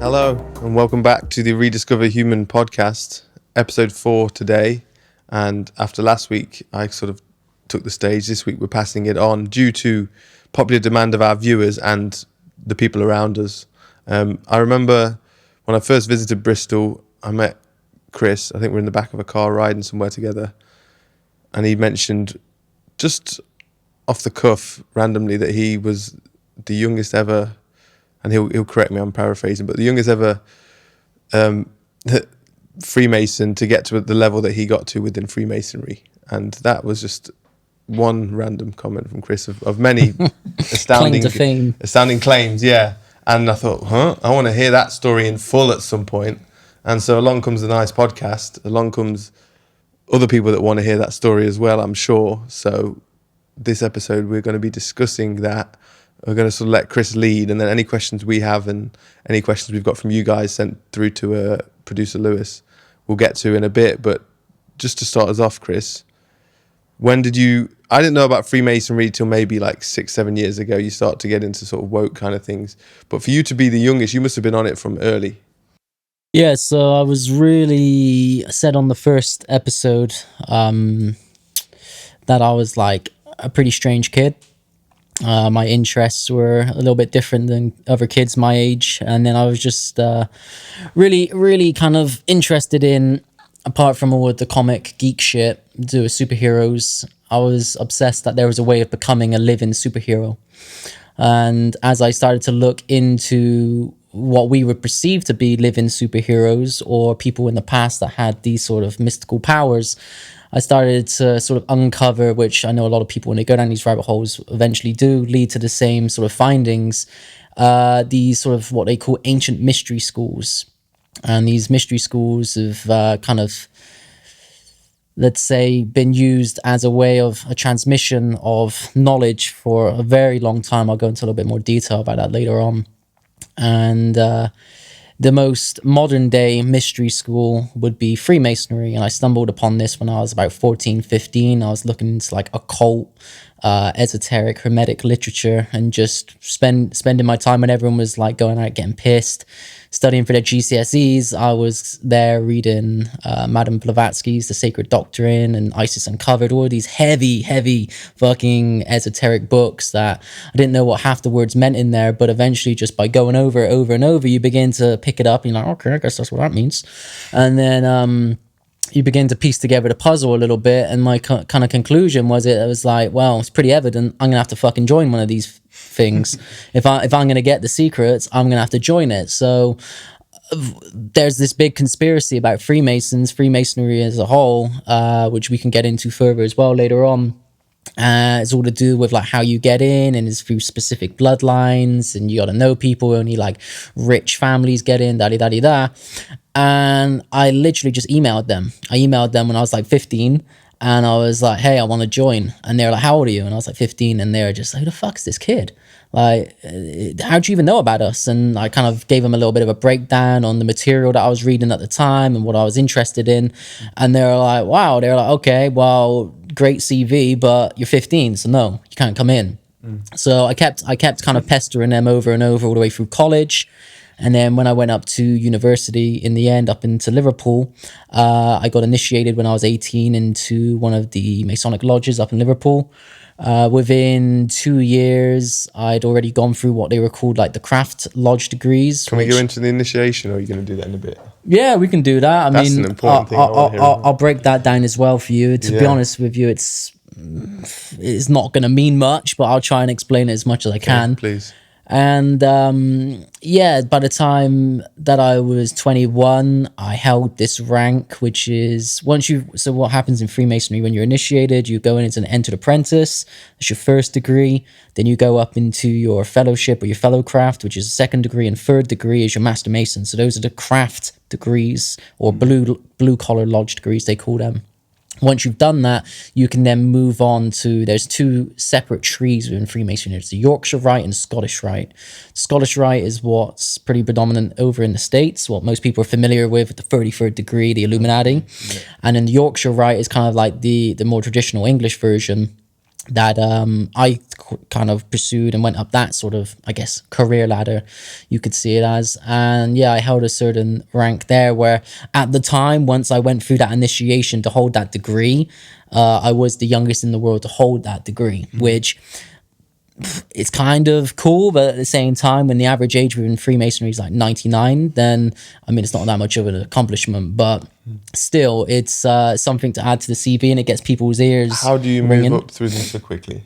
Hello, and welcome back to the Rediscover Human podcast, episode 4 today. And after last week, I sort of took the stage. This week, we're passing it on due to popular demand of our viewers and the people around us. I remember when I first visited Bristol, I met Chris. I think we're in the back of a car riding somewhere together. And he mentioned just off the cuff, randomly, that he was the youngest ever, and he'll correct me, I'm paraphrasing, but the youngest ever Freemason to get to the level that he got to within Freemasonry. And that was just one random comment from Chris of many astounding claims, yeah. And I thought, I want to hear that story in full at some point. And so along comes a nice podcast, along comes other people that want to hear that story as well, I'm sure. So this episode, we're going to be discussing that. We're going to sort of let Chris lead, and then any questions we have and any questions we've got from you guys sent through to producer Lewis, we'll get to in a bit. But just to start us off, Chris, when did you... I didn't know about Freemasonry till maybe like 6-7 years ago. You start to get into sort of woke kind of things. But for you to be the youngest, you must have been on it from early. Yeah, so I was really said on the first episode that I was like a pretty strange kid. My interests were a little bit different than other kids my age. And then I was just really kind of interested in, apart from all of the comic geek shit, do superheroes, I was obsessed that there was a way of becoming a living superhero. And as I started to look into what we would perceive to be living superheroes or people in the past that had these sort of mystical powers, I started to sort of uncover, which I know a lot of people, when they go down these rabbit holes, eventually do lead to the same sort of findings, these sort of what they call ancient mystery schools. And these mystery schools have kind of, let's say, been used as a way of a transmission of knowledge for a very long time. I'll go into a little bit more detail about that later on. And the most modern day mystery school would be Freemasonry. And I stumbled upon this when I was about 14, 15. I was looking into like occult, esoteric, hermetic literature, and just spending my time when everyone was like going out getting pissed, studying for their GCSEs. I was there reading Madame Blavatsky's The Sacred Doctrine and Isis Uncovered, all these heavy fucking esoteric books that I didn't know what half the words meant in there, but eventually just by going over and over, you begin to pick it up and you're like, okay, I guess that's what that means. And then you begin to piece together the puzzle a little bit, and my kind of conclusion was it was like, well, it's pretty evident I'm gonna have to fucking join one of these things. if I'm gonna get the secrets, I'm gonna have to join it. So there's this big conspiracy about Freemasonry as a whole, which we can get into further as well later on. It's all to do with like how you get in, and it's through specific bloodlines, and you got to know people. Only like rich families get in, da-di-da-di-da. And I literally just emailed them. I emailed them when I was like 15, and I was like, hey, I want to join. And they were like, how old are you? And I was like 15, and they were just like, who the fuck's this kid? Like, how'd you even know about us? And I kind of gave them a little bit of a breakdown on the material that I was reading at the time and what I was interested in. And they were like, wow. They were like, okay, well, great CV, but you're 15, so no, you can't come in. So I kept kind of pestering them over and over all the way through college. And then when I went up to university, in the end, up into Liverpool, I got initiated when I was 18 into one of the Masonic lodges up in Liverpool. Within 2 years, I'd already gone through what they were called like the craft lodge degrees. Can we go into the initiation, or are you going to do that in a bit? Yeah, we can do that. That's an important thing. I'll break that down as well for you. To be honest with you, it's not going to mean much, but I'll try and explain it as much as I can. Please. And by the time that I was 21, I held this rank, which is so what happens in Freemasonry when you're initiated, you go in as an entered apprentice. That's your first degree. Then you go up into your fellowship or your fellow craft, which is a second degree, and third degree is your master mason. So those are the craft degrees, or blue collar lodge degrees, they call them. Once you've done that, you can then move on to, there's two separate trees within Freemasonry. It's the Yorkshire Rite and Scottish Rite. Scottish Rite is what's pretty predominant over in the States, what most people are familiar with the 33rd degree, the Illuminati. Yeah. And then the Yorkshire Rite is kind of like the more traditional English version. that I kind of pursued and went up that sort of, I guess, career ladder, you could see it as. And yeah, I held a certain rank there where at the time, once I went through that initiation to hold that degree, I was the youngest in the world to hold that degree, which it's kind of cool, but at the same time, when the average age within Freemasonry is like 99, then I mean, it's not that much of an accomplishment, but still, it's something to add to the CV, and it gets people's ears. How do you move up through them so quickly?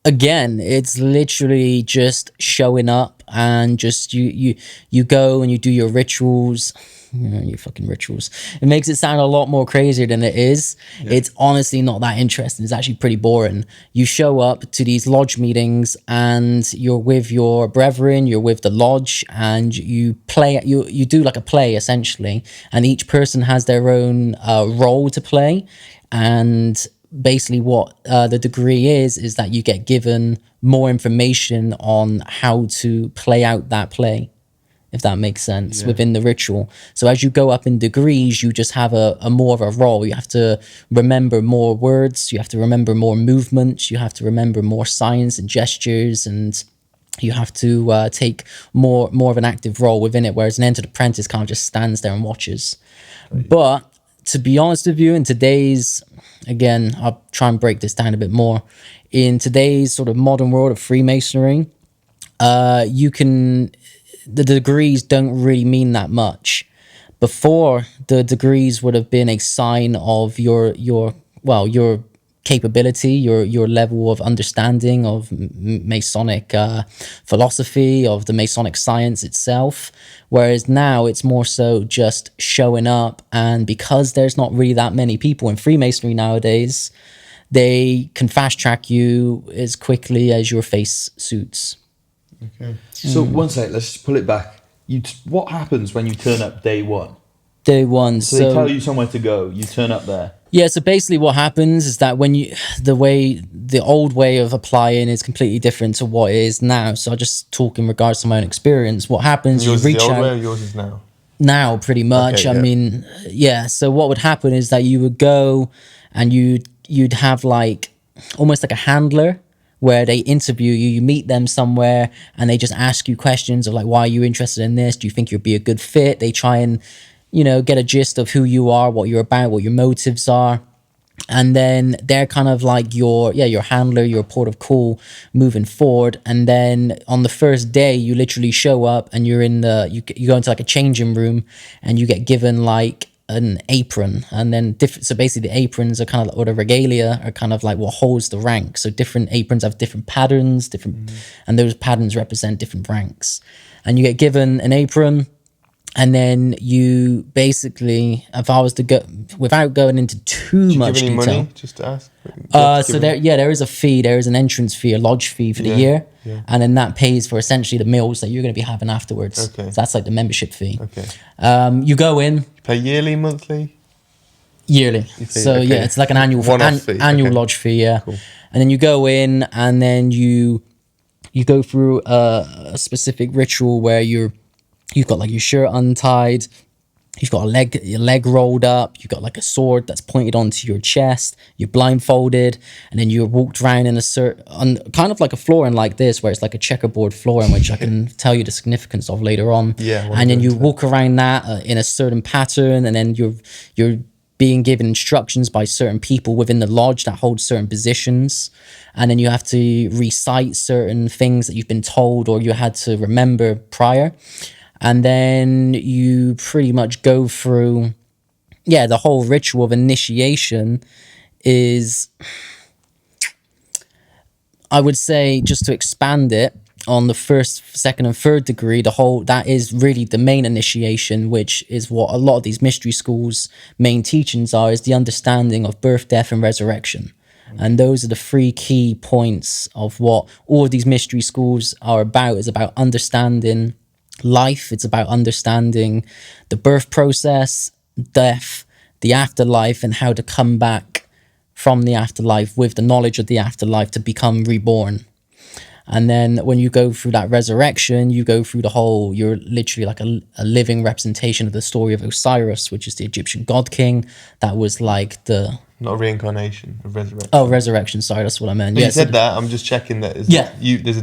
Again, it's literally just showing up, and just you go and you do your rituals. Your fucking rituals. It makes it sound a lot more crazier than it is. Yeah. It's honestly not that interesting. It's actually pretty boring. You show up to these lodge meetings and you're with your brethren, you're with the lodge, and you play, you do like a play essentially, and each person has their own role to play. And basically what the degree is that you get given more information on how to play out that play, if that makes sense, within the ritual. So as you go up in degrees, you just have a more of a role. You have to remember more words, you have to remember more movements, you have to remember more signs and gestures, and you have to take more of an active role within it, whereas an entered apprentice kind of just stands there and watches. Right. But to be honest with you, in today's, again, I'll try and break this down a bit more. In today's sort of modern world of Freemasonry, the degrees don't really mean that much. Before, the degrees would have been a sign of your capability, your level of understanding of Masonic philosophy, of the Masonic science itself. Whereas now it's more so just showing up, and because there's not really that many people in Freemasonry nowadays, they can fast track you as quickly as your face suits. Okay. So one sec, let's just pull it back. What happens when you turn up day one? Day one. So they tell you somewhere to go. You turn up there. Yeah. So basically, what happens is that when the old way of applying is completely different to what it is now. So I'll just talk in regards to my own experience. What happens? Yours you reach is the old out. way, or yours is now? Now, pretty much. Okay, I mean, yeah. So what would happen is that you would go, and you'd have like almost like a handler, where they interview you, you meet them somewhere, and they just ask you questions of like, why are you interested in this? Do you think you'd be a good fit? They try and, get a gist of who you are, what you're about, what your motives are. And then they're kind of like your handler, your port of call moving forward. And then on the first day, you literally show up and you're in you go into like a changing room, and you get given like an apron, and then so basically the aprons are kind of, or the regalia are kind of like what holds the rank. So different aprons have different patterns, and those patterns represent different ranks. And you get given an apron, and then you basically, if I was to go, without going into too much detail, money, just to ask. There is a fee. There is an entrance fee, a lodge fee for the year, and then that pays for essentially the meals that you're going to be having afterwards. Okay, so that's like the membership fee. Okay, you go in. Pay yearly, monthly. Yearly. So yeah, it's like an annual annual lodge fee. Yeah, cool. And then you go in, and then you go through a specific ritual where you've got like your shirt untied, you've got your leg rolled up, you've got like a sword that's pointed onto your chest, you're blindfolded, and then you're walked around in on kind of like a flooring like this, where it's like a checkerboard flooring, which I can tell you the significance of later on. Yeah. And then you walk around that in a certain pattern, and then you're being given instructions by certain people within the lodge that hold certain positions. And then you have to recite certain things that you've been told or you had to remember prior. And then you pretty much go through, the whole ritual of initiation is, I would say, just to expand it on the first, second, and third degree, that is really the main initiation, which is what a lot of these mystery schools' main teachings are, is the understanding of birth, death, and resurrection. And those are the three key points of what all of these mystery schools are about. Is about understanding life, it's about understanding the birth process, death, the afterlife, and how to come back from the afterlife with the knowledge of the afterlife to become reborn. And then when you go through that resurrection, you go through the whole, you're literally like a living representation of the story of Osiris, which is the Egyptian god king. That was like the... Not a reincarnation, a resurrection. Oh, resurrection. Sorry, that's what I meant. Well, you said that. I'm just checking that. Yeah. There's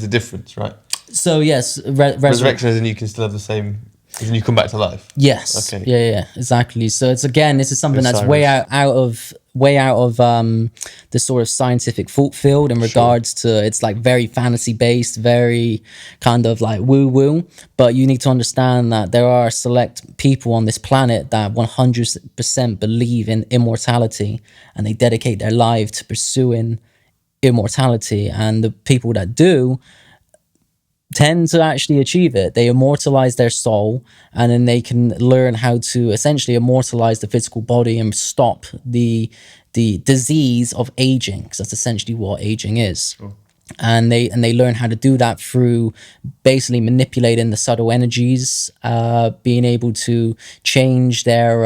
a difference, right? So yes, resurrection as in you can still have the same, as in you come back to life. Yes. Okay. Yeah, exactly. So it's, again, this is something that's way out of the sort of scientific thought field in regards to, it's like very fantasy based, very kind of like woo woo. But you need to understand that there are select people on this planet that 100% believe in immortality, and they dedicate their life to pursuing immortality. And the people that do tend to actually achieve it. They immortalize their soul, and then they can learn how to essentially immortalize the physical body and stop the disease of aging, because that's essentially what aging is. Oh. And they learn how to do that through basically manipulating the subtle energies, being able to change their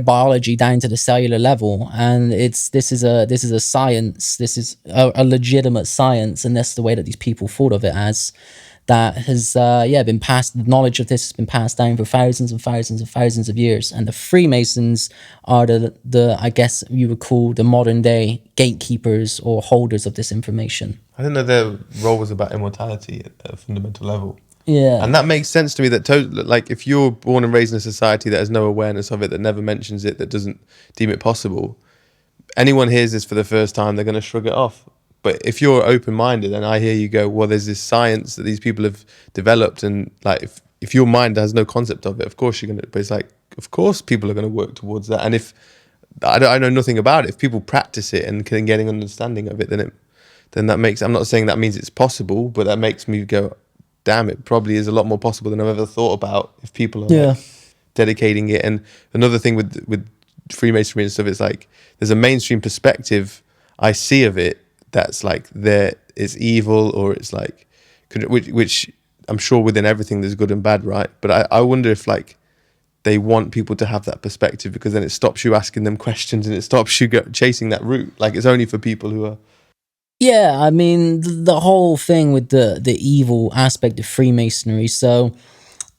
biology down to the cellular level. And this is a science, this is a legitimate science, and that's the way that these people thought of it as. That has been passed, the knowledge of this has been passed down for thousands and thousands and thousands of years. And the Freemasons are the I guess you would call the modern day gatekeepers or holders of this information. I didn't know their role was about immortality at a fundamental level. Yeah. And that makes sense to me, that like if you're born and raised in a society that has no awareness of it, that never mentions it, that doesn't deem it possible, anyone hears this for the first time, they're going to shrug it off. But if you're open-minded and I hear you go, well, there's this science that these people have developed, and like if your mind has no concept of it, of course you're going to, but it's like, of course people are going to work towards that. And if I know nothing about it, if people practice it and can get an understanding of it, then that makes, I'm not saying that means it's possible, but that makes me go, damn, it probably is a lot more possible than I've ever thought about if people are like dedicating it. And another thing with Freemasonry and stuff, it's like there's a mainstream perspective I see of it that's like it's evil, or it's like, which I'm sure within everything there's good and bad, right? But I wonder if like they want people to have that perspective, because then it stops you asking them questions and it stops you chasing that route. Like it's only for people who are... Yeah, I mean, the whole thing with the evil aspect of Freemasonry. So,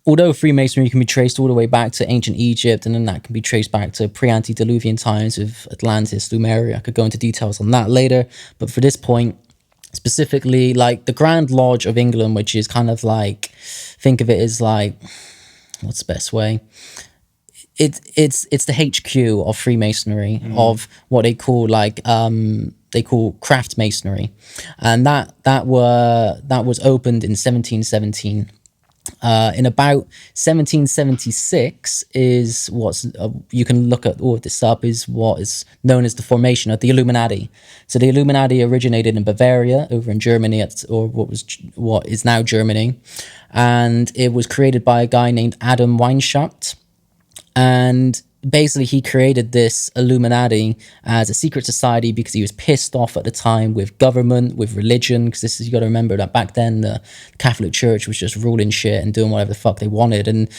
although Freemasonry can be traced all the way back to ancient Egypt, and then that can be traced back to pre-antediluvian times with Atlantis, Lemuria. I could go into details on that later. But for this point, specifically, like the Grand Lodge of England, which is kind of like, think of it as like, what's the best way? It's the HQ of Freemasonry, of what they call like... they call craft masonry, and that was opened in 1717. In about 1776 is what's you can look at all of this up, is what is known as the formation of the Illuminati. So the Illuminati originated in Bavaria, over in Germany, or what is now Germany, and it was created by a guy named Adam Weishaupt, and basically he created this Illuminati as a secret society because he was pissed off at the time with government, with religion, because this is, you got to remember that back then the Catholic Church was just ruling shit and doing whatever the fuck they wanted. And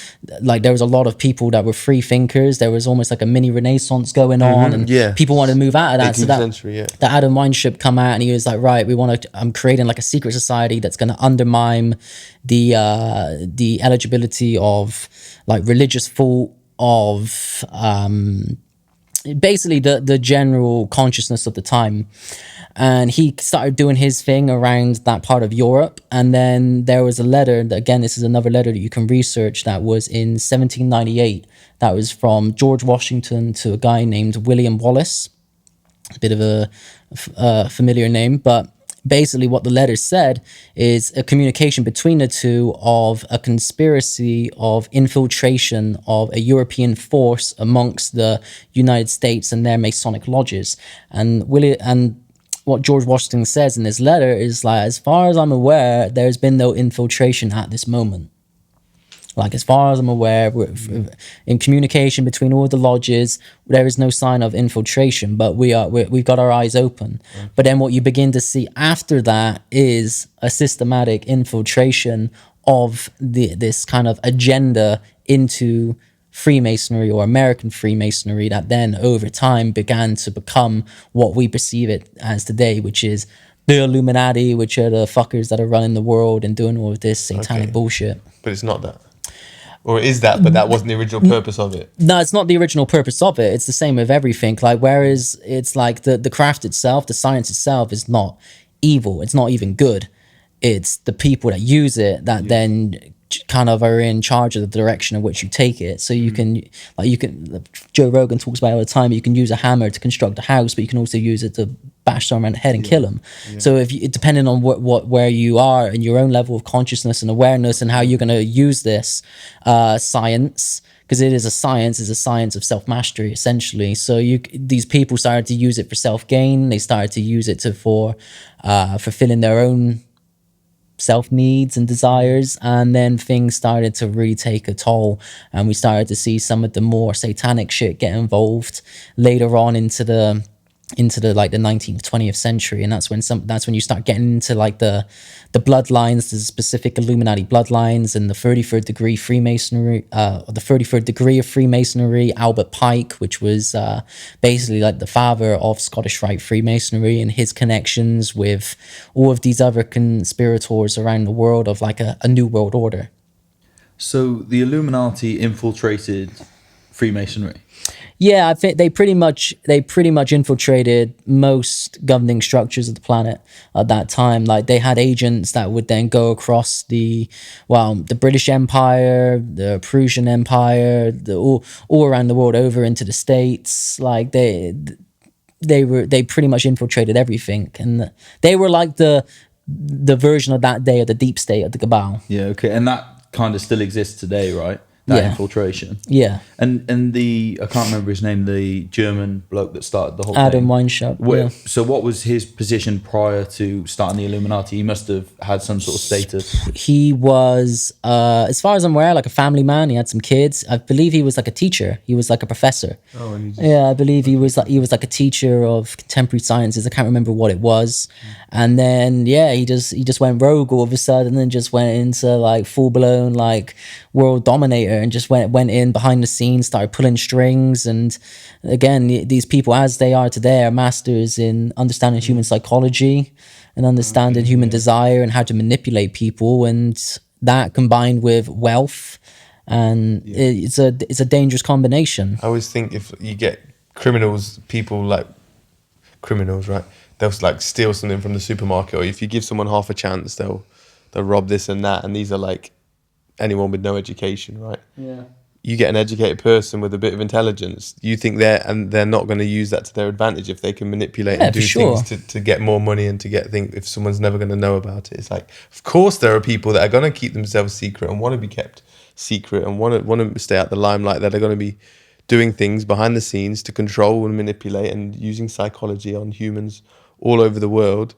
like there was a lot of people that were free thinkers. There was almost like a mini renaissance going on, and people wanted to move out of that. So that Adam Weishaupt come out and he was like, right, I'm creating like a secret society that's going to undermine the eligibility of like religious thought, of basically the general consciousness of the time. And he started doing his thing around that part of Europe. And then there was a letter, again, this is another letter that you can research, that was in 1798. That was from George Washington to a guy named William Wallace. A bit of a familiar name, but basically what the letter said is a communication between the two of a conspiracy of infiltration of a European force amongst the United States and their Masonic lodges. And what George Washington says in this letter is like, as far as I'm aware, there's been no infiltration at this moment. Like, as far as I'm aware, in communication between all the lodges, there is no sign of infiltration, but we've got our eyes open. But then what you begin to see after that is a systematic infiltration of this kind of agenda into Freemasonry, or American Freemasonry, that then over time began to become what we perceive it as today, which is the Illuminati, which are the fuckers that are running the world and doing all of this satanic bullshit. But it's not that. Or it is that, but that wasn't the original purpose of it. No, it's not the original purpose of it. It's the same with everything. Like, whereas it's like the craft itself, the science itself is not evil. It's not even good. It's the people that use it that then kind of are in charge of the direction in which you take it. So you can, Joe Rogan talks about it all the time, you can use a hammer to construct a house, but you can also use it to bash someone around the head and kill them. So if you, depending on where you are and your own level of consciousness and awareness and how you're going to use this science, because it is a science, it's a science of self-mastery, essentially. So these people started to use it for self-gain. They started to use it for fulfilling their own self-needs and desires, and then things started to really take a toll, and we started to see some of the more satanic shit get involved later on into the like the 19th 20th century. And that's when you start getting into like the bloodlines, the specific Illuminati bloodlines, and the 33rd degree Freemasonry, the 33rd degree of Freemasonry, Albert Pike, which was basically like the father of Scottish Rite Freemasonry, and his connections with all of these other conspirators around the world of like a new world order. So the Illuminati infiltrated Freemasonry. Yeah, I think they pretty much infiltrated most governing structures of the planet at that time. Like, they had agents that would then go across the British Empire, the Prussian Empire, all around the world, over into the States. Like, they pretty much infiltrated everything, and they were like the version of that day of the deep state of the cabal. Yeah, okay, and that kind of still exists today, right? That infiltration. Yeah. And I can't remember his name, the German bloke that started the whole Adam thing. Weishaupt. So what was his position prior to starting the Illuminati? He must have had some sort of status. He was, as far as I'm aware, like a family man. He had some kids. I believe he was like a teacher. He was like a professor. Oh, and I believe he was like a teacher of contemporary sciences. I can't remember what it was. And then he just went rogue all of a sudden, and just went into like full blown like world dominator, and just went in behind the scenes, started pulling strings. And again, these people, as they are today, are masters in understanding human psychology and understanding human desire and how to manipulate people, and that combined with wealth, and it's a dangerous combination. I always think if you get people like criminals, right? They'll like steal something from the supermarket, or if you give someone half a chance, they'll rob this and that. And these are like anyone with no education, right? Yeah. You get an educated person with a bit of intelligence, you think they're not going to use that to their advantage if they can manipulate and do things to get more money and to get things if someone's never going to know about it. It's like, of course there are people that are going to keep themselves secret and want to be kept secret and want to stay out the limelight, that are going to be doing things behind the scenes to control and manipulate and using psychology on humans all over the world.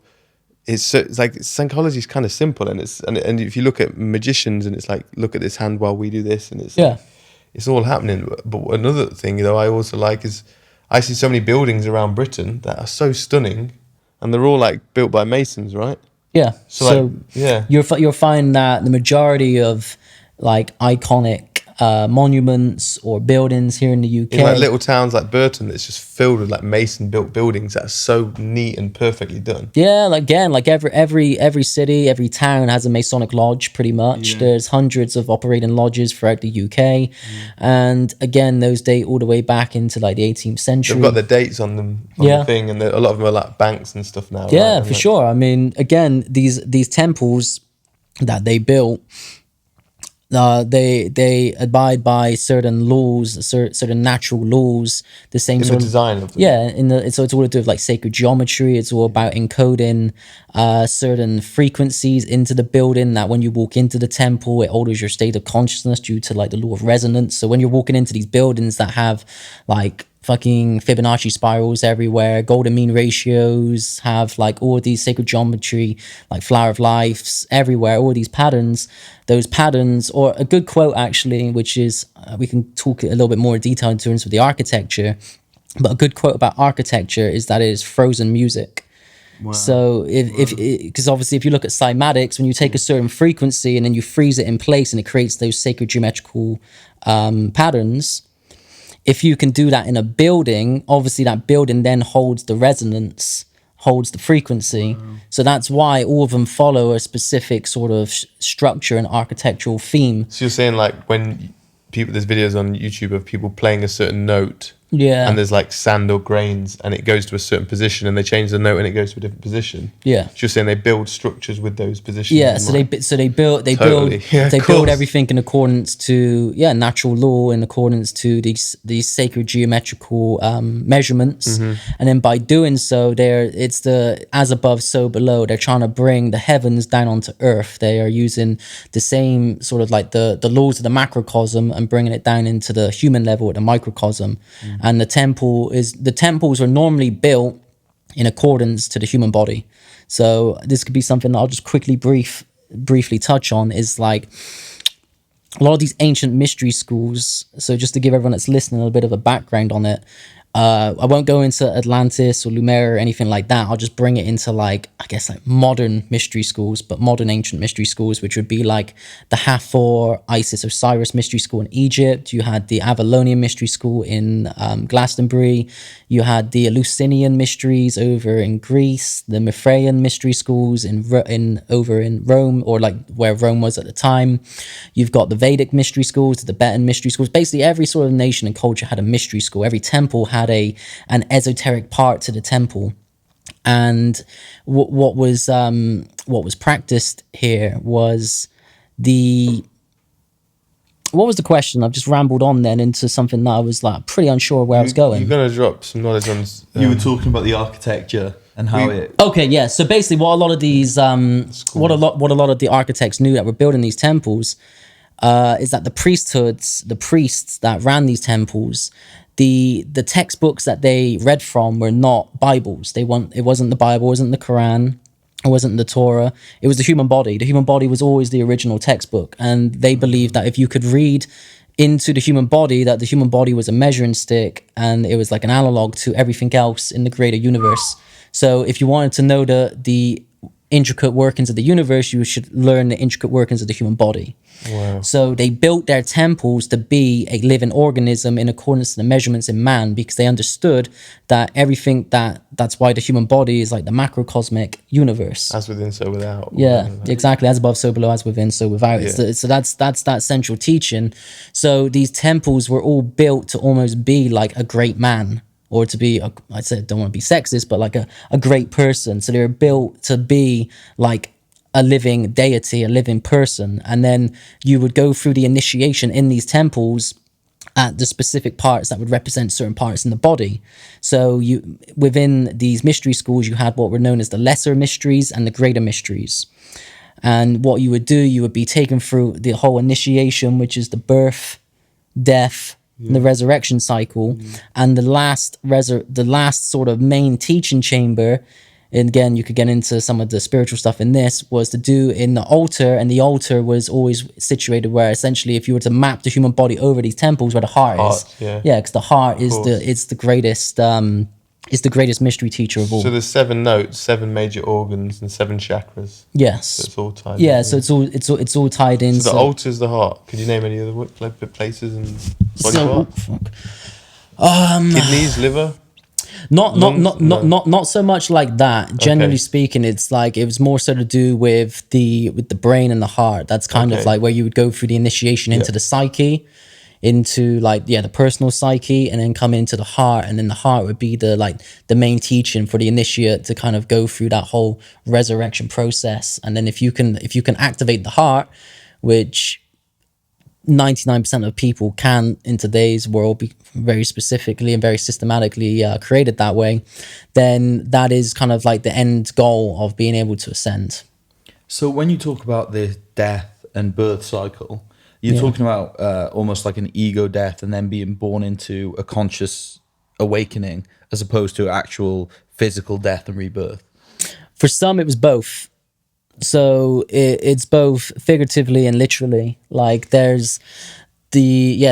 It's like psychology is kind of simple, and and if you look at magicians, and it's like, look at this hand while we do this, and it's like, it's all happening. But another thing though I also like is I see so many buildings around Britain that are so stunning, and they're all like built by masons, right? Yeah. So you'll find that the majority of like iconic monuments or buildings here in the UK, in like little towns like Burton, it's just filled with like mason built buildings that are so neat and perfectly done. Yeah, like, again, like every city, every town has a Masonic lodge pretty much. There's hundreds of operating lodges throughout the UK, and again, those date all the way back into like the 18th century. They've got the dates on them on the thing, and a lot of them are like banks and stuff now. Yeah, right? for sure. I mean, again, these temples that they built, they abide by certain laws, certain natural laws. The same in sort the design of them. Yeah, so it's all to do with like sacred geometry. It's all about encoding certain frequencies into the building, that when you walk into the temple, it alters your state of consciousness due to like the law of resonance. So when you're walking into these buildings that have like fucking Fibonacci spirals everywhere, golden mean ratios, have like all of these sacred geometry, like flower of lives everywhere, all these patterns, those patterns, or a good quote actually, which is, we can talk a little bit more in detail in terms of the architecture, but a good quote about architecture is that it is frozen music. Wow. So because obviously if you look at cymatics, when you take a certain frequency and then you freeze it in place and it creates those sacred geometrical patterns, if you can do that in a building, obviously that building then holds the resonance, holds the frequency. So that's why all of them follow a specific sort of structure and architectural theme. So you're saying like when people, there's videos on YouTube of people playing a certain note, and there's like sand or grains, and it goes to a certain position, and they change the note and it goes to a different position. Yeah. So you're saying they build structures with those positions. Yeah. So they build everything in accordance to natural law, in accordance to these sacred geometrical measurements, and then by doing so, it's the as above so below. They're trying to bring the heavens down onto earth. They are using the same sort of like the laws of the macrocosm and bringing it down into the human level at the microcosm. And the temples are normally built in accordance to the human body. So this could be something that I'll just quickly briefly touch on, is like a lot of these ancient mystery schools. So just to give everyone that's listening a little bit of a background on it, I won't go into Atlantis or Lumeria or anything like that. I'll just bring it into like, I guess, like modern mystery schools, but modern ancient mystery schools, which would be like the Hathor, Isis, Osiris mystery school in Egypt. You had the Avalonian mystery school in Glastonbury. You had the Eleusinian mysteries over in Greece, the Mithraean mystery schools over in Rome, or like where Rome was at the time. You've got the Vedic mystery schools, the Tibetan mystery schools. Basically, every sort of nation and culture had a mystery school. Every temple had an esoteric part to the temple. And what was practiced here was what was the question? I've just rambled on then into something that I was like pretty unsure where I was going. You're going to drop some knowledge on... you were talking about the architecture and how it... Okay, yeah. So basically what a lot of these... what a lot of the architects knew that were building these temples is that the priests that ran these temples, the textbooks that they read from were not Bibles. It wasn't the Bible, it wasn't the Quran, it wasn't the Torah. It was the human body. The human body was always the original textbook. And they believed that if you could read into the human body, that the human body was a measuring stick and it was like an analog to everything else in the greater universe. So if you wanted to know the intricate workings of the universe, you should learn the intricate workings of the human body. Wow. So they built their temples to be a living organism in accordance to the measurements in man, because they understood that that's why the human body is like the macrocosmic universe. As within, so without. Yeah, exactly. As above, so below. As within, so without. Yeah. So that's that central teaching. So these temples were all built to almost be like a great man, or to be, I don't want to be sexist, but like a great person. So they were built to be like a living deity, a living person. And then you would go through the initiation in these temples at the specific parts that would represent certain parts in the body. So within these mystery schools, you had what were known as the lesser mysteries and the greater mysteries. And what you would do, you would be taken through the whole initiation, which is the birth, death, the resurrection cycle, and the last sort of main teaching chamber. And again, you could get into some of the spiritual stuff in this, was to do in the altar, and the altar was always situated where essentially if you were to map the human body over these temples, where the heart is. Yeah, because the heart is the greatest mystery teacher of all. So there's 7 notes, 7 major organs, and 7 chakras. Yes. So it's all tied. Yeah, so it's all tied in. So the altar's the heart. Could you name any other places and body parts? Kidneys, liver. Not so much like that. Generally speaking, it's like it was more so to do with the brain and the heart. That's kind of like where you would go through the initiation into the psyche, into like the personal psyche, and then come into the heart, and then the heart would be the main teaching for the initiate to kind of go through that whole resurrection process. And then if you can activate the heart, which 99% of people can in today's world, be very specifically and very systematically created that way, then that is kind of like the end goal of being able to ascend. So when you talk about the death and birth cycle, you're talking about almost like an ego death and then being born into a conscious awakening, as opposed to actual physical death and rebirth. For some, it was both. So it's both figuratively and literally. Like there's the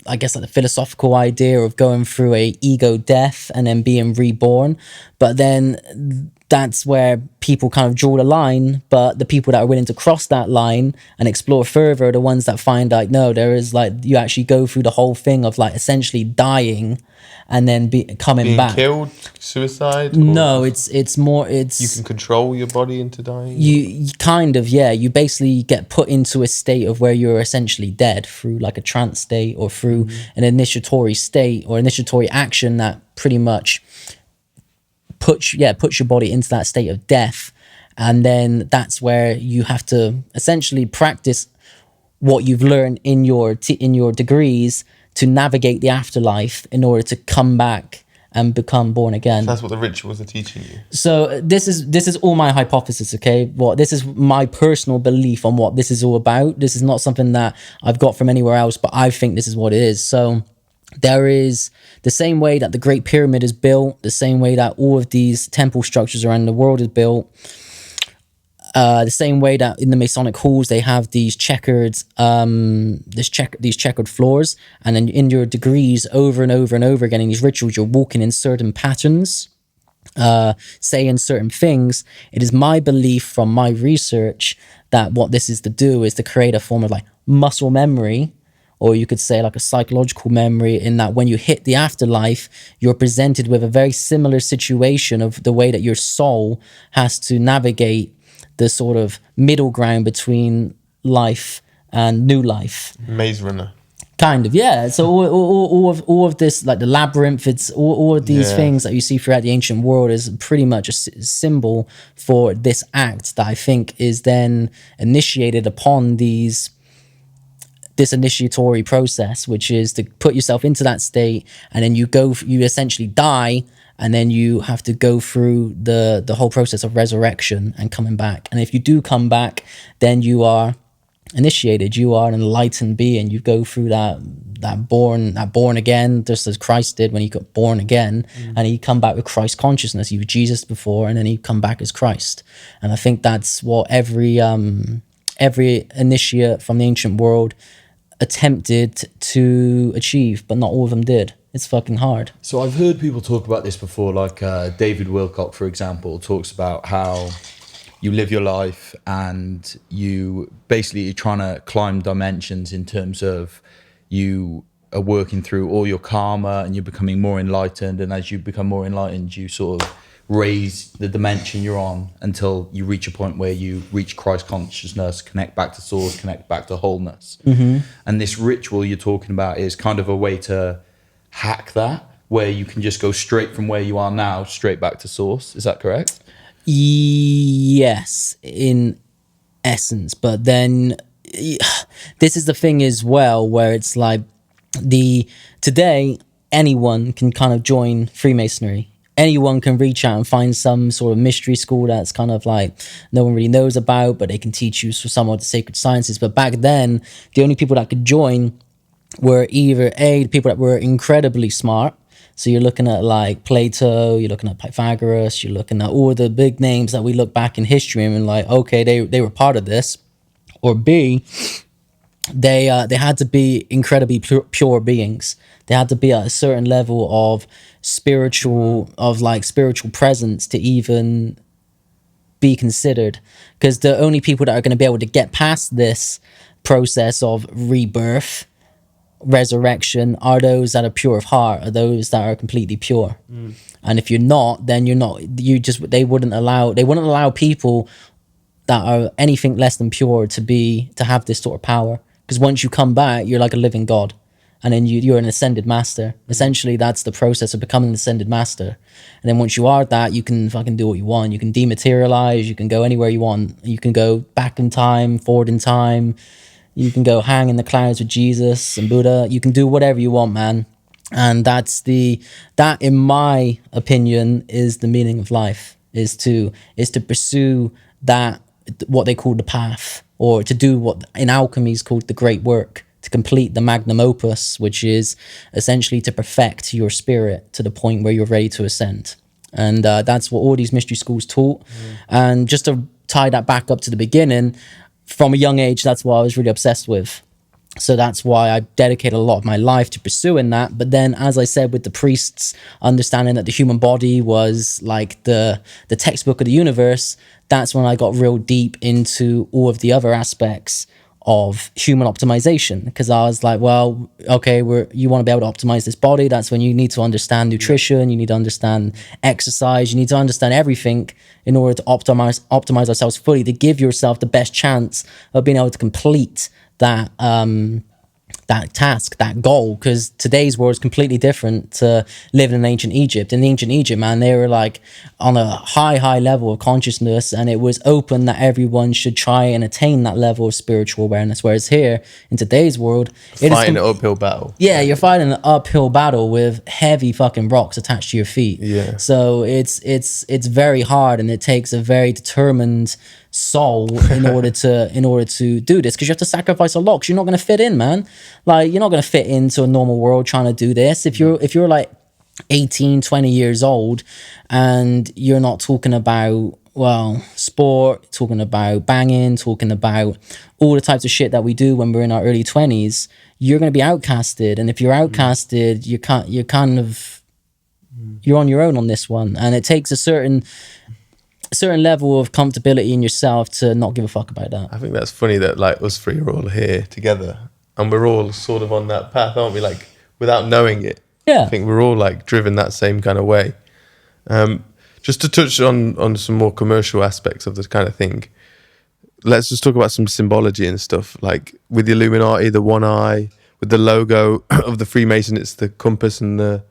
I guess like the philosophical idea of going through a ego death and then being reborn, but then that's where people kind of draw the line, but the people that are willing to cross that line and explore further are the ones that find like, no, there is like, you actually go through the whole thing of like essentially dying and then coming being back. Killed, suicide? No, it's more, it's... You can control your body into dying? You kind of, yeah. You basically get put into a state of where you're essentially dead through like a trance state or through an initiatory state or initiatory action that pretty much puts your body into that state of death. And then that's where you have to essentially practice what you've learned in your degrees to navigate the afterlife in order to come back and become born again. So that's what the rituals are teaching you. So this is all my hypothesis, okay? This is my personal belief on what this is all about. This is not something that I've got from anywhere else, but I think this is what it is. So there is the same way that the Great Pyramid is built, the same way that all of these temple structures around the world is built, the same way that in the Masonic halls they have these checkered floors, and then in your degrees over and over and over again in these rituals you're walking in certain patterns, saying certain things. It is my belief from my research that what this is to do is to create a form of like muscle memory, or you could say like a psychological memory, in that when you hit the afterlife, you're presented with a very similar situation of the way that your soul has to navigate the sort of middle ground between life and new life. Maze Runner. Kind of, yeah. So all of this, like the labyrinth, it's all of these things that you see throughout the ancient world is pretty much a symbol for this act that I think is then initiated upon this initiatory process, which is to put yourself into that state, and then you essentially die, and then you have to go through the whole process of resurrection and coming back. And if you do come back, then you are initiated. You are an enlightened being. You go through that born again, just as Christ did when he got born again, and he come back with Christ consciousness. He was Jesus before, and then he come back as Christ. And I think that's what every initiate from the ancient world attempted to achieve, but not all of them did. It's fucking hard. So I've heard people talk about this before, like David Wilcock, for example, talks about how you live your life and you basically you're trying to climb dimensions in terms of you are working through all your karma and you're becoming more enlightened, and as you become more enlightened you sort of raise the dimension you're on until you reach a point where you reach Christ consciousness, connect back to source, connect back to wholeness. And this ritual you're talking about is kind of a way to hack that, where you can just go straight from where you are now straight back to source. Is that correct? Yes, in essence. But then this is the thing as well, where it's like today anyone can kind of join Freemasonry. Anyone can reach out and find some sort of mystery school that's kind of like no one really knows about, but they can teach you some of the sacred sciences. But back then, the only people that could join were either the people that were incredibly smart. So you're looking at like Plato, you're looking at Pythagoras, you're looking at all the big names that we look back in history and like, okay, they were part of this. Or B, they had to be incredibly pure beings. They had to be at a certain level of spiritual presence to even be considered. Because the only people that are going to be able to get past this process of rebirth, resurrection, are those that are pure of heart, are those that are completely pure. And if you're not, then you're not. They wouldn't allow people that are anything less than pure to have this sort of power. Because once you come back, you're like a living god, and then you're an ascended master. Essentially, that's the process of becoming an ascended master. And then once you are that, you can fucking do what you want. You can dematerialize. You can go anywhere you want. You can go back in time, forward in time. You can go hang in the clouds with Jesus and Buddha. You can do whatever you want, man. And that, in my opinion, is the meaning of life. Is to pursue that, what they call the path, or to do what in alchemy is called the great work, to complete the magnum opus, which is essentially to perfect your spirit to the point where you're ready to ascend. And that's what all these mystery schools taught. And just to tie that back up to the beginning, from a young age, that's what I was really obsessed with. So that's why I dedicated a lot of my life to pursuing that. But then, as I said, with the priests understanding that the human body was like the textbook of the universe, that's when I got real deep into all of the other aspects of human optimization, because I was like, well, okay, you want to be able to optimize this body. That's when you need to understand nutrition, you need to understand exercise, you need to understand everything in order to optimize ourselves fully, to give yourself the best chance of being able to complete that task, that goal. Because today's world is completely different to living in ancient Egypt. In ancient Egypt, man, they were like on a high level of consciousness, and it was open that everyone should try and attain that level of spiritual awareness. Whereas here in today's world, fighting an uphill battle. Yeah, you're fighting an uphill battle with heavy fucking rocks attached to your feet. Yeah. So it's very hard, and it takes a very determined soul in order to do this, because you have to sacrifice a lot, because you're not going to fit in, man. Like, you're not going to fit into a normal world trying to do this. If you're like 18, 20 years old and you're not talking about, well, sport, talking about banging, talking about all the types of shit that we do when we're in our early 20s, you're going to be outcasted. And if you're outcasted, you're on your own on this one. And it takes a certain level of comfortability in yourself to not give a fuck about that. I think that's funny that like us three are all here together and we're all sort of on that path, aren't we? Like, without knowing it. Yeah. I think we're all like driven that same kind of way. Just to touch on some more commercial aspects of this kind of thing, let's just talk about some symbology and stuff. Like with the Illuminati, the one eye, with the logo of the Freemason, it's the compass and the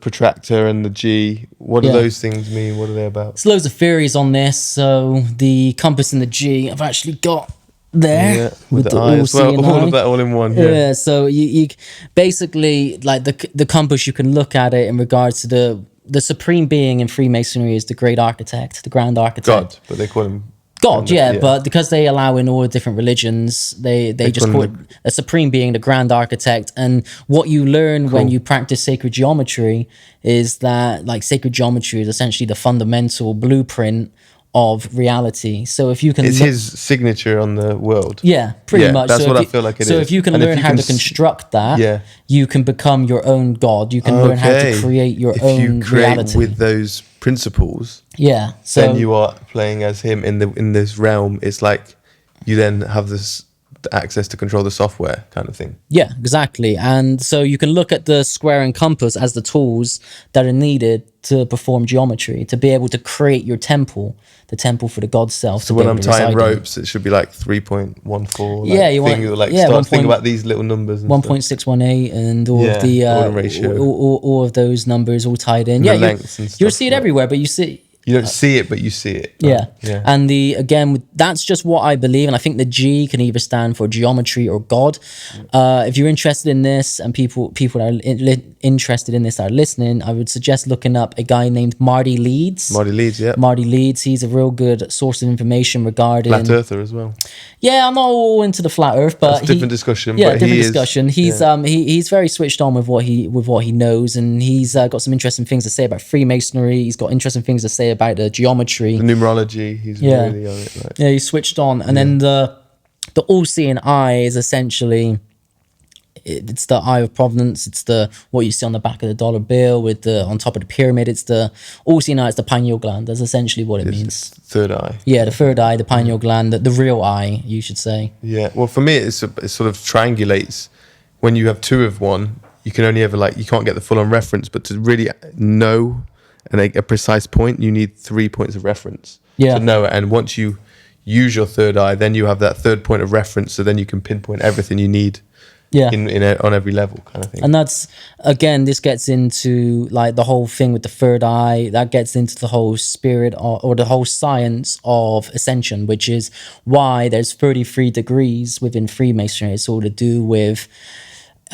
protractor and the G. What do those things mean? What are they about? There's loads of theories on this. So the compass and the G I've actually got there, with the eye as well. All of that all in one. Yeah, so you basically, like the compass, you can look at it in regards to the supreme being in Freemasonry is the great architect, the grand architect. God, but they call him God, yeah, but because they allow in all different religions, they just call it a supreme being, the grand architect. And what you learn when you practice sacred geometry is that, like, sacred geometry is essentially the fundamental blueprint of reality. So if you can, it's his signature on the world. Yeah, pretty much. That's what I feel like it is. So if you can learn how to construct that, you can become your own God. You can learn how to create your own reality. If you create with those principles, so then you are playing as him in this realm. It's like you then have this access to control the software kind of thing. Yeah, exactly. And so you can look at the square and compass as the tools that are needed to perform geometry, to be able to create your temple, the temple for the God self. So when I'm tying ropes, it should be like 3.14. Yeah, you want start to think about these little numbers. 1.618 and all of the all of those numbers all tied in. And lengths and stuff. You'll see it everywhere, but you don't see it, but you see it. Yeah. And that's just what I believe. And I think the G can either stand for geometry or God. If you're interested in this, and people that are interested in this that are listening, I would suggest looking up a guy named Marty Leeds. Marty Leeds, he's a real good source of information regarding flat earther as well. Yeah, I'm not all into the flat earth, but that's a different discussion. Yeah, different discussion. He's very switched on with what he knows, and he's got some interesting things to say about Freemasonry. He's got interesting things to say about the geometry, the numerology. He's really on it. Like. Yeah, he's switched on, and then the all-seeing eye is essentially it's the eye of providence. It's what you see on the back of the dollar bill with on top of the pyramid. It's the all-seeing eye. It's the pineal gland. That's essentially what it means. Third eye. Yeah, the third eye, the pineal gland, the real eye, you should say. Yeah. Well, for me, it sort of triangulates. When you have two of one, you can only ever you can't get the full-on reference, but to really know and a precise point, you need 3 points of reference to know it. And once you use your third eye, then you have that third point of reference, so then you can pinpoint everything you need on every level kind of thing. And that's, again, this gets into like the whole thing with the third eye. That gets into the whole spirit or the whole science of ascension, which is why there's 33 degrees within Freemasonry. It's all to do with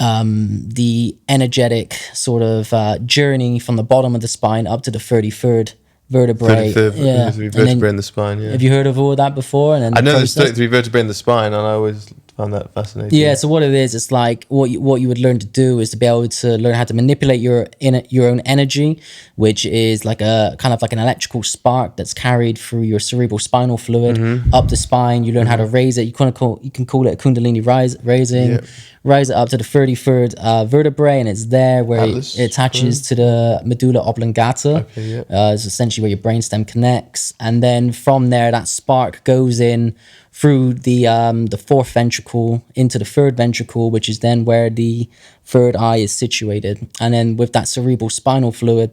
the energetic sort of journey from the bottom of the spine up to the 33rd vertebrae. 33rd vertebrae in the spine, Have you heard of all that before? And then I know there's 33 vertebrae in the spine, and I always found that fascinating. Yeah, so what it is, it's like what you would learn to do is to be able to learn how to manipulate your own energy, which is like a kind of like an electrical spark that's carried through your cerebral spinal fluid up the spine. You learn how to raise it. You can call it a Kundalini raising. Rise it up to the 33rd vertebrae, and it's there where it attaches to the medulla oblongata. It's essentially where your brainstem connects, and then from there, that spark goes in through the fourth ventricle into the third ventricle, which is then where the third eye is situated. And then with that cerebral spinal fluid,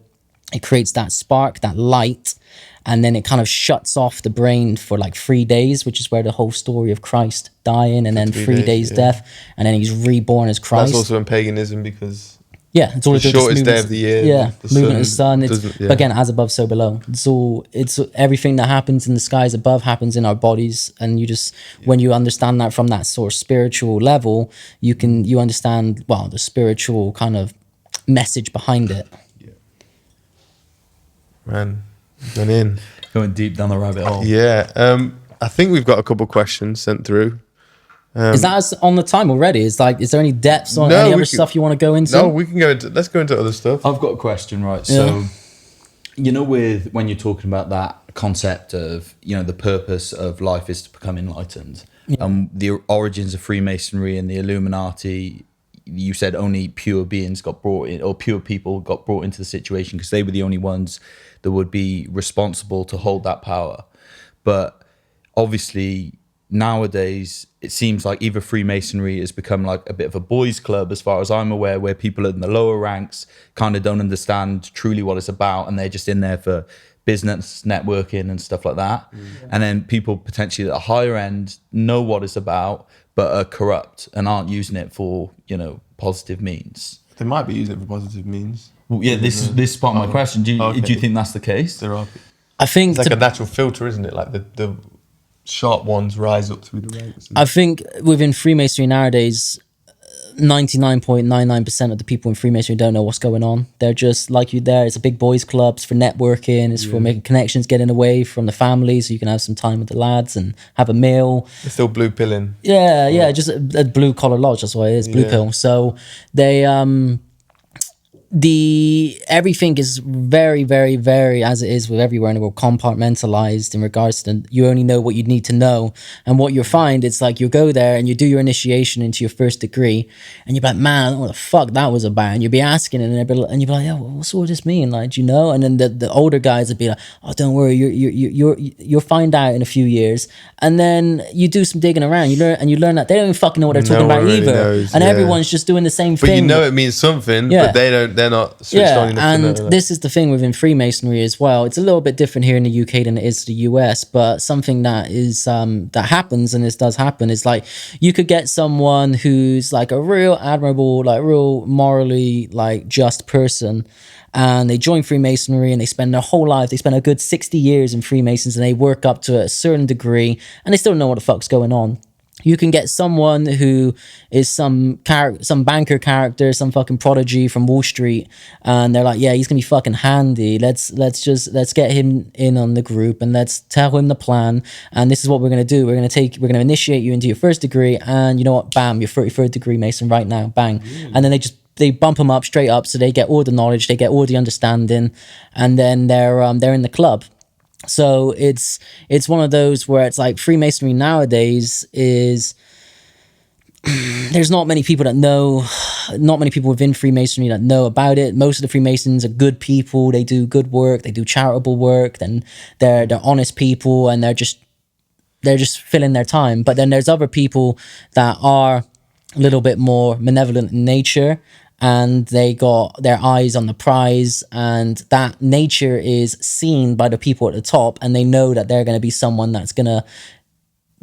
it creates that spark, that light, and then it kind of shuts off the brain for like 3 days, which is where the whole story of Christ dying and then 3 days death, and then he's reborn as Christ. That's also in paganism because it's all the shortest day of the year. Yeah, movement of the sun. But again, as above, so below. It's everything that happens in the skies above happens in our bodies, and you just when you understand that from that sort of spiritual level, you understand the spiritual kind of message behind it. Man, going deep down the rabbit hole. Yeah, I think we've got a couple questions sent through. Is that on the time already? Is there any depths on any other stuff you want to go into? No, we can go into. Let's go into other stuff. I've got a question, right? So, when you're talking about that concept of the purpose of life is to become enlightened, the origins of Freemasonry and the Illuminati. You said only pure beings got brought in, or pure people got brought into the situation because they were the only ones that would be responsible to hold that power. But obviously nowadays it seems like either Freemasonry has become like a bit of a boys' club, as far as I'm aware, where people in the lower ranks kind of don't understand truly what it's about, and they're just in there for business, networking and stuff like that. And then people potentially at the higher end know what it's about, but are corrupt and aren't using it for, positive means. They might be using it for positive means. Well, yeah, this is part of my question. Do you think that's the case? There are. I think it's like a natural filter, isn't it? Like the sharp ones rise up through the ranks. I think within Freemasonry nowadays, 99.99% of the people in Freemasonry don't know what's going on. They're just like you there. It's a big boys' club. It's for networking. It's for making connections, getting away from the family so you can have some time with the lads and have a meal. They're still blue pilling. Yeah, just a blue collar lodge. That's what it is, blue pill. So they everything is very, very, very, as it is with everywhere in the world, compartmentalized in regards to you only know what you need to know. And what you'll find, it's like you go there and you do your initiation into your first degree, and you're like, man, what the fuck that was about? And you'll be asking, and you'll be like, yeah, what's all this mean? Like, do you know? And then the older guys would be like, oh, don't worry, you'll find out in a few years. And then you do some digging around, you learn that they don't even fucking know what they're talking about really either. Knows, and everyone's just doing the same thing. But it means something, but they're not switched on enough to know that. This is the thing within Freemasonry as well. It's a little bit different here in the UK than it is to the US, but something that is that happens, and this does happen, is like you could get someone who's like a real admirable, like real morally like just person, and they join Freemasonry and they spend their whole life, they spend a good 60 years in Freemasons, and they work up to a certain degree and they still don't know what the fuck's going on. You can get someone who is some banker character, some fucking prodigy from Wall Street, and they're like, yeah, he's gonna be fucking handy. Let's get him in on the group and let's tell him the plan. And this is what we're gonna do. We're gonna initiate you into your first degree, and you know what? Bam, your 33rd degree Mason right now. Bang. And then they bump them up straight up, so they get all the knowledge, they get all the understanding, and then they're in the club. So it's one of those where it's like Freemasonry nowadays is there's not many people within Freemasonry that know about it. Most of the Freemasons are good people. They do good work. They do charitable work. Then they're honest people, and they're just filling their time. But then there's other people that are a little bit more malevolent in nature, and they got their eyes on the prize, and that nature is seen by the people at the top, and they know that they're going to be someone that's going to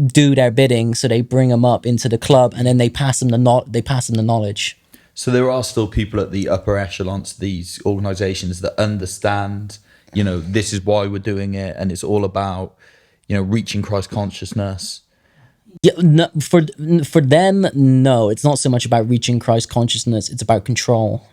do their bidding, so they bring them up into the club, and then they pass them the knowledge. So there are still people at the upper echelons, these organizations, that understand, this is why we're doing it, and it's all about, reaching Christ consciousness. Yeah, no, for them, no, it's not so much about reaching Christ consciousness, it's about control.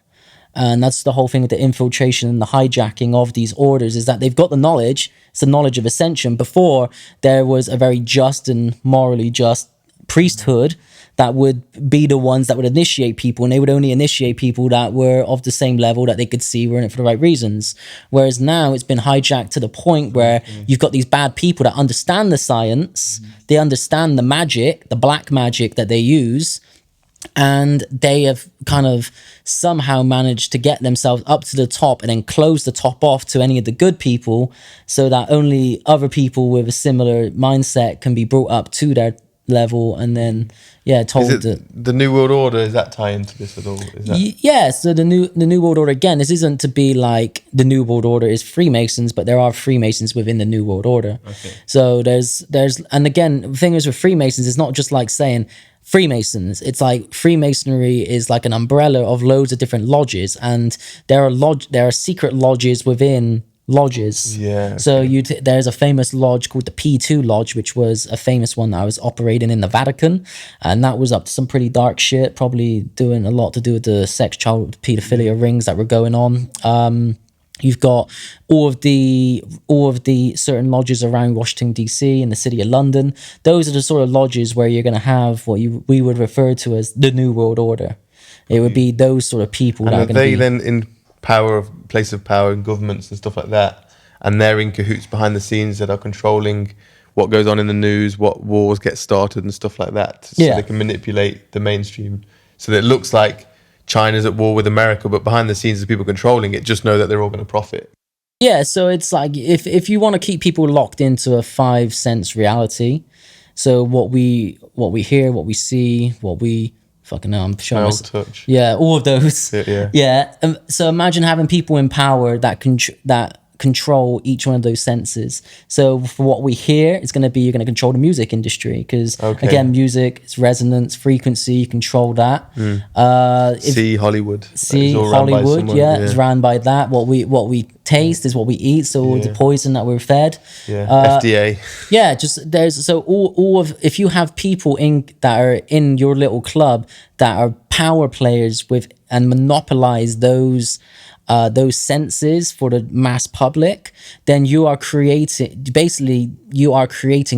And that's the whole thing with the infiltration and the hijacking of these orders, is that they've got the knowledge. It's the knowledge of ascension. Before, there was a very just and morally just priesthood that would be the ones that would initiate people, and they would only initiate people that were of the same level that they could see were in it for the right reasons. Whereas now it's been hijacked to the point where you've got these bad people that understand the science, they understand the magic, the black magic that they use, and they have kind of somehow managed to get themselves up to the top and then close the top off to any of the good people, so that only other people with a similar mindset can be brought up to their level, and then told is it the New World Order, is that tie into this at all? Is that... So the New World Order, again, this isn't to be like the New World Order is Freemasons, but there are Freemasons within the New World Order. Okay. So there's and again, the thing is with Freemasons, it's not just like saying Freemasons. It's like Freemasonry is like an umbrella of loads of different lodges, and there are secret lodges within lodges. Yeah. So there's a famous lodge called the P2 Lodge, which was a famous one that was operating in the Vatican, and that was up to some pretty dark shit, probably doing a lot to do with the sex, child pedophilia rings that were going on. You've got all of the certain lodges around Washington DC and the city of London. Those are the sort of lodges where you're going to have what we would refer to as the New World Order. It would be those sort of people. And that are are going to be then in place of power in governments and stuff like that, and they're in cahoots behind the scenes that are controlling what goes on in the news, what wars get started and stuff like that, so they can manipulate the mainstream, so that it looks like China's at war with America, but behind the scenes, the people controlling it just know that they're all going to profit. Yeah, so it's like if you want to keep people locked into a 5 sense reality, so what we hear, what we see, what we fucking know, I'm showing touch. Yeah, all of those. Yeah. So imagine having people in power that control each one of those senses. So for what we hear, it's going to be, you're going to control the music industry, because again, music, it's resonance, frequency, you control that. Hollywood. Hollywood, it's ran by that. What we taste is what we eat, so the poison that we're fed. FDA. Yeah, just there's so all of, if you have people that are in your little club that are power players with and monopolize those senses for the mass public, then you are creating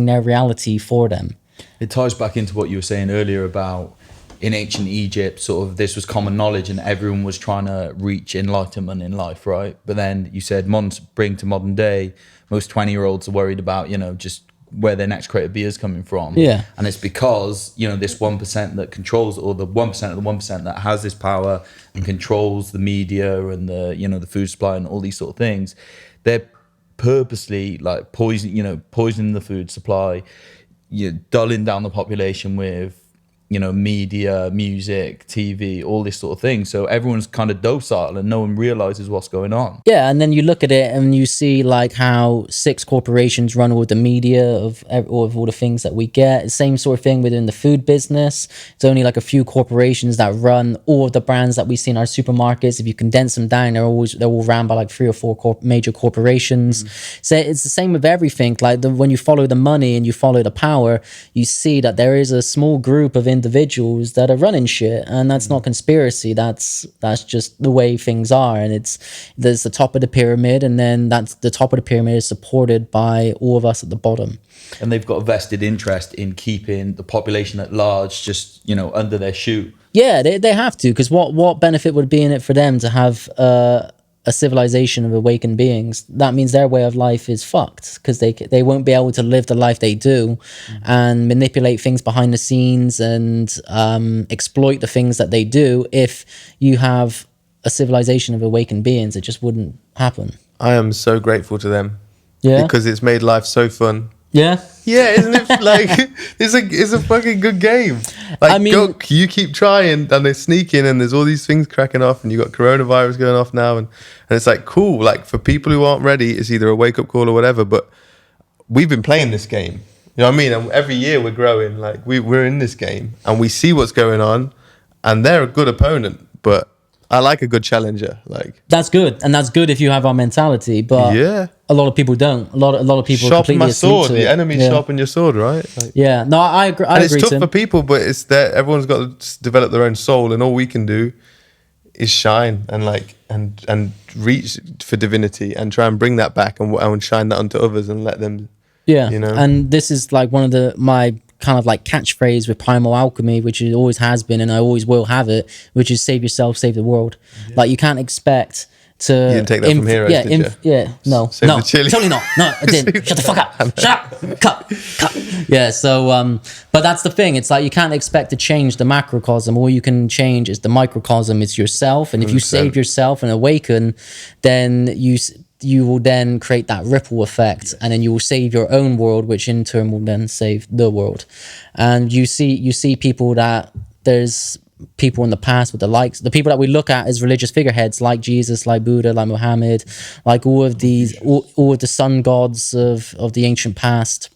their reality for them. It ties back into what you were saying earlier about in ancient Egypt, sort of this was common knowledge and everyone was trying to reach enlightenment in life, right? But then you said bring to modern day, most 20-year-olds are worried about, just where their next creative beer is coming from. Yeah. And it's because, this 1% that controls, or the 1% of the 1% that has this power and controls the media and the food supply and all these sort of things, they're purposely like poisoning the food supply, dulling down the population with, media, music, TV, all this sort of thing. So everyone's kind of docile and no one realizes what's going on. Yeah, and then you look at it and you see like how 6 corporations run all the media of all the things that we get. Same sort of thing within the food business. It's only like a few corporations that run all of the brands that we see in our supermarkets. If you condense them down, they're all ran by like 3 or 4 major corporations. So it's the same with everything. Like when you follow the money and you follow the power, you see that there is a small group of individuals that are running shit, and that's not conspiracy, that's just the way things are. And there's the top of the pyramid, and then that's the top of the pyramid is supported by all of us at the bottom, and they've got a vested interest in keeping the population at large just under their shoe. Yeah, they have to, because what benefit would be in it for them to have a civilization of awakened beings? That means their way of life is fucked, because they won't be able to live the life they do and manipulate things behind the scenes and exploit the things that they do. If you have a civilization of awakened beings, it just wouldn't happen. I am so grateful to them. Yeah, because it's made life so fun. Yeah, isn't it? Like it's a fucking good game. Like, I mean, you keep trying, and they sneak in, and there's all these things cracking off, and you got coronavirus going off now, and it's like cool. Like for people who aren't ready, it's either a wake up call or whatever. But we've been playing this game. You know what I mean? And every year we're growing. Like we're in this game, and we see what's going on, and they're a good opponent, but I like a good challenger. Like that's good, and that's good if you have our mentality. But a lot of people don't. A lot of people sharpen my sword. The enemy sharpen your sword, right? Like, no, I agree. And it's tough for people, but it's that everyone's got to develop their own soul, and all we can do is shine and reach for divinity and try and bring that back and shine that onto others and let them. And this is like one of my kind of like catchphrase with primal alchemy, which it always has been, and I always will have it, which is save yourself, save the world. Like you can't expect to. You didn't take that from Heroes, did you? Yeah, no, totally not. No, I didn't. Shut the fuck up. Shut up. Cut. Yeah. So, but that's the thing. It's like you can't expect to change the macrocosm. All you can change is the microcosm. It's yourself, and if you 100%. Save yourself and awaken, then you will then create that ripple effect, and then you will save your own world, which in turn will then save the world. And you see people that there's people in the past with the people that we look at as religious figureheads, like Jesus, like Buddha, like Muhammad, like all of these, all of the sun gods of the ancient past.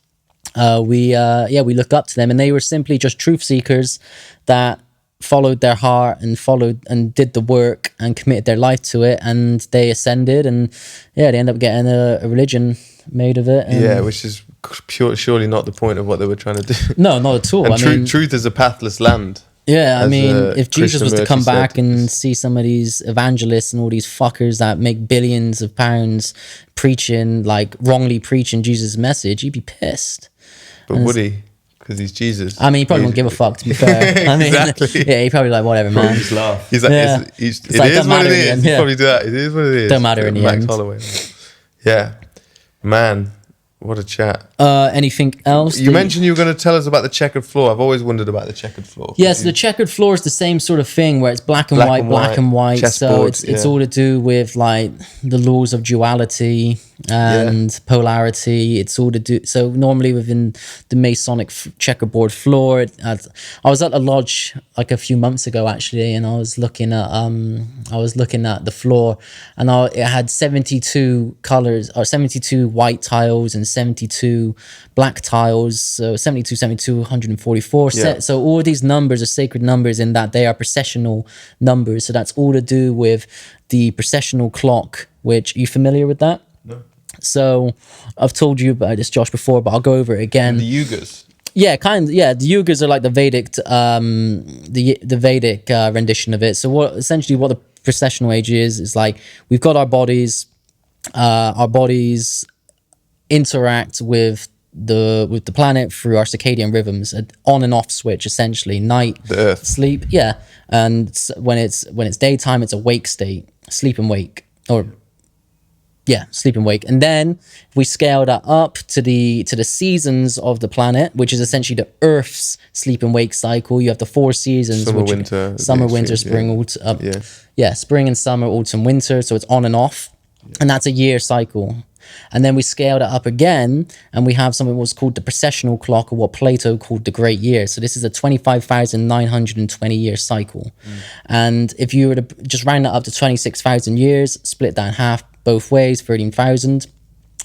We look up to them, and they were simply just truth seekers that followed their heart and did the work and committed their life to it, and they ascended, and they end up getting a religion made of it. Which is surely not the point of what they were trying to do. No, not at all. And truth is a pathless land. Yeah, I mean, if Jesus was to come back and see some of these evangelists and all these fuckers that make billions of pounds preaching, like wrongly preaching Jesus' message, he'd be pissed. But would he? Because he's Jesus. I mean, he probably won't give a fuck, to be fair. I mean, exactly. Yeah, he probably like, whatever, man. Just laugh. He's like, yeah. it is what it is. He'll probably do that. It is what it is. Don't matter in the end. Holloway. Yeah. Man, what a chat. Anything else? You mentioned you were going to tell us about the checkered floor. I've always wondered about the checkered floor. Yes, the checkered floor is the same sort of thing where it's black and white. So it's all to do with like the laws of duality and polarity. It's all to do. So normally within the Masonic checkerboard floor, I was at a lodge like a few months ago actually, and I was looking at the floor, and it had 72 colors or 72 white tiles and 72 black tiles. So 72, 144. So all of these numbers are sacred numbers in that they are processional numbers. So that's all to do with the processional clock. Which, are you familiar with that? No. So I've told you about this, Josh, before, but I'll go over it again. The yugas. Yeah, kind of. Yeah, the yugas are like the Vedic, the Vedic rendition of it. So what the processional age is like we've got our bodies. Our bodies interact with the planet through our circadian rhythms, an on and off switch essentially. Night, the earth, sleep. Yeah, and when it's daytime, it's awake state, sleep and wake, sleep and wake. And then if we scale that up to the seasons of the planet, which is essentially the Earth's sleep and wake cycle. You have the 4 seasons: summer, winter, spring, autumn. Spring and summer, autumn, winter. So it's on and off, and that's a year cycle. And then we scale that up again, and we have something what's called the processional clock, or what Plato called the great year. So this is a 25,920 year cycle. And if you were to just round that up to 26,000 years, split that in half both ways, 13,000,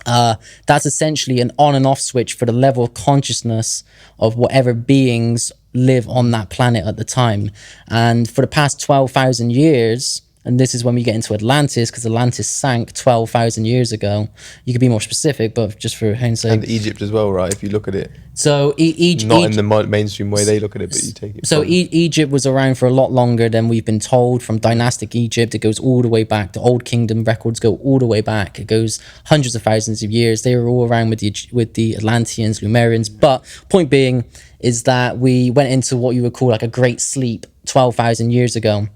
that's essentially an on and off switch for the level of consciousness of whatever beings live on that planet at the time. And for the past 12,000 years, and this is when we get into Atlantis, because Atlantis sank 12,000 years ago. You could be more specific, but just for hindsight. And Egypt as well, right? If you look at it. So not in the mainstream way they look at it, but you take it. So Egypt was around for a lot longer than we've been told. From dynastic Egypt, it goes all the way back. The Old Kingdom records go all the way back. It goes hundreds of thousands of years. They were all around with the Atlanteans, Lumerians. But point being is that we went into what you would call like a great sleep 12,000 years ago.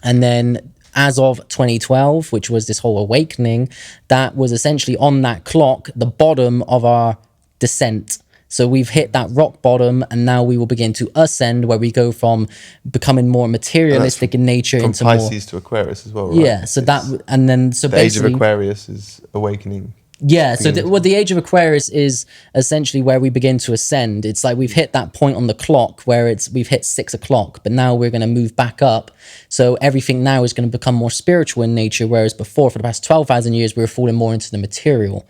And then as of 2012, which was this whole awakening, that was essentially on that clock, the bottom of our descent. So we've hit that rock bottom, and now we will begin to ascend, where we go from becoming more materialistic in nature from into Pisces to Aquarius as well, right? Yeah, so the age of Aquarius is awakening. Yeah, so the age of Aquarius is essentially where we begin to ascend. It's like we've hit that point on the clock where we've hit 6 o'clock, but now we're going to move back up. So everything now is going to become more spiritual in nature, whereas before, for the past 12,000 years, we were falling more into the material.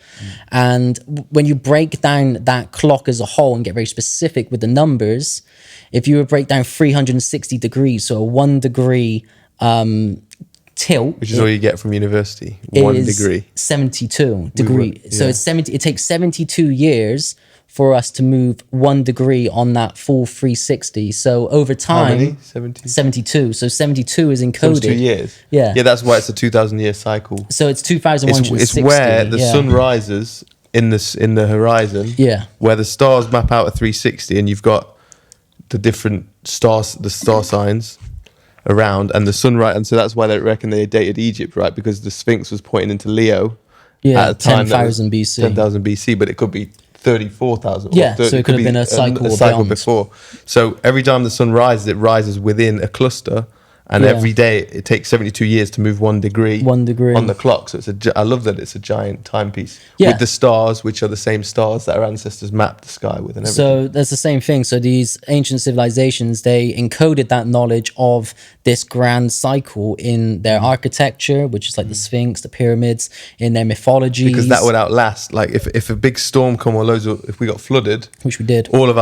And when you break down that clock as a whole and get very specific with the numbers, if you were to break down 360 degrees, so a 1 degree tilt, which is all you get from university, 1 degree, 72 degrees. So it takes 72 years for us to move 1 degree on that full 360. So over time, how many? 72. So 72 is encoded. 72 years. Yeah. Yeah, that's why it's a 2,000 year cycle. So it's 2,160. It's where the sun rises in the horizon, where the stars map out a 360, and you've got the different stars, the star signs around, and the sun, right? And so that's why they reckon they dated Egypt, right? Because the Sphinx was pointing into Leo at a time 10,000 BC. 10,000 BC, but it could be 34,000. Yeah, so it could have been a cycle before. So every time the sun rises, it rises within a cluster. And every day it takes 72 years to move 1 degree. 1 degree on the clock. So I love that it's a giant timepiece with the stars, which are the same stars that our ancestors mapped the sky with, and everything. So that's the same thing. So these ancient civilizations, they encoded that knowledge of this grand cycle in their architecture, which is like the Sphinx, the pyramids, in their mythology. Because that would outlast. Like if a big storm come, or if we got flooded, which we did, all of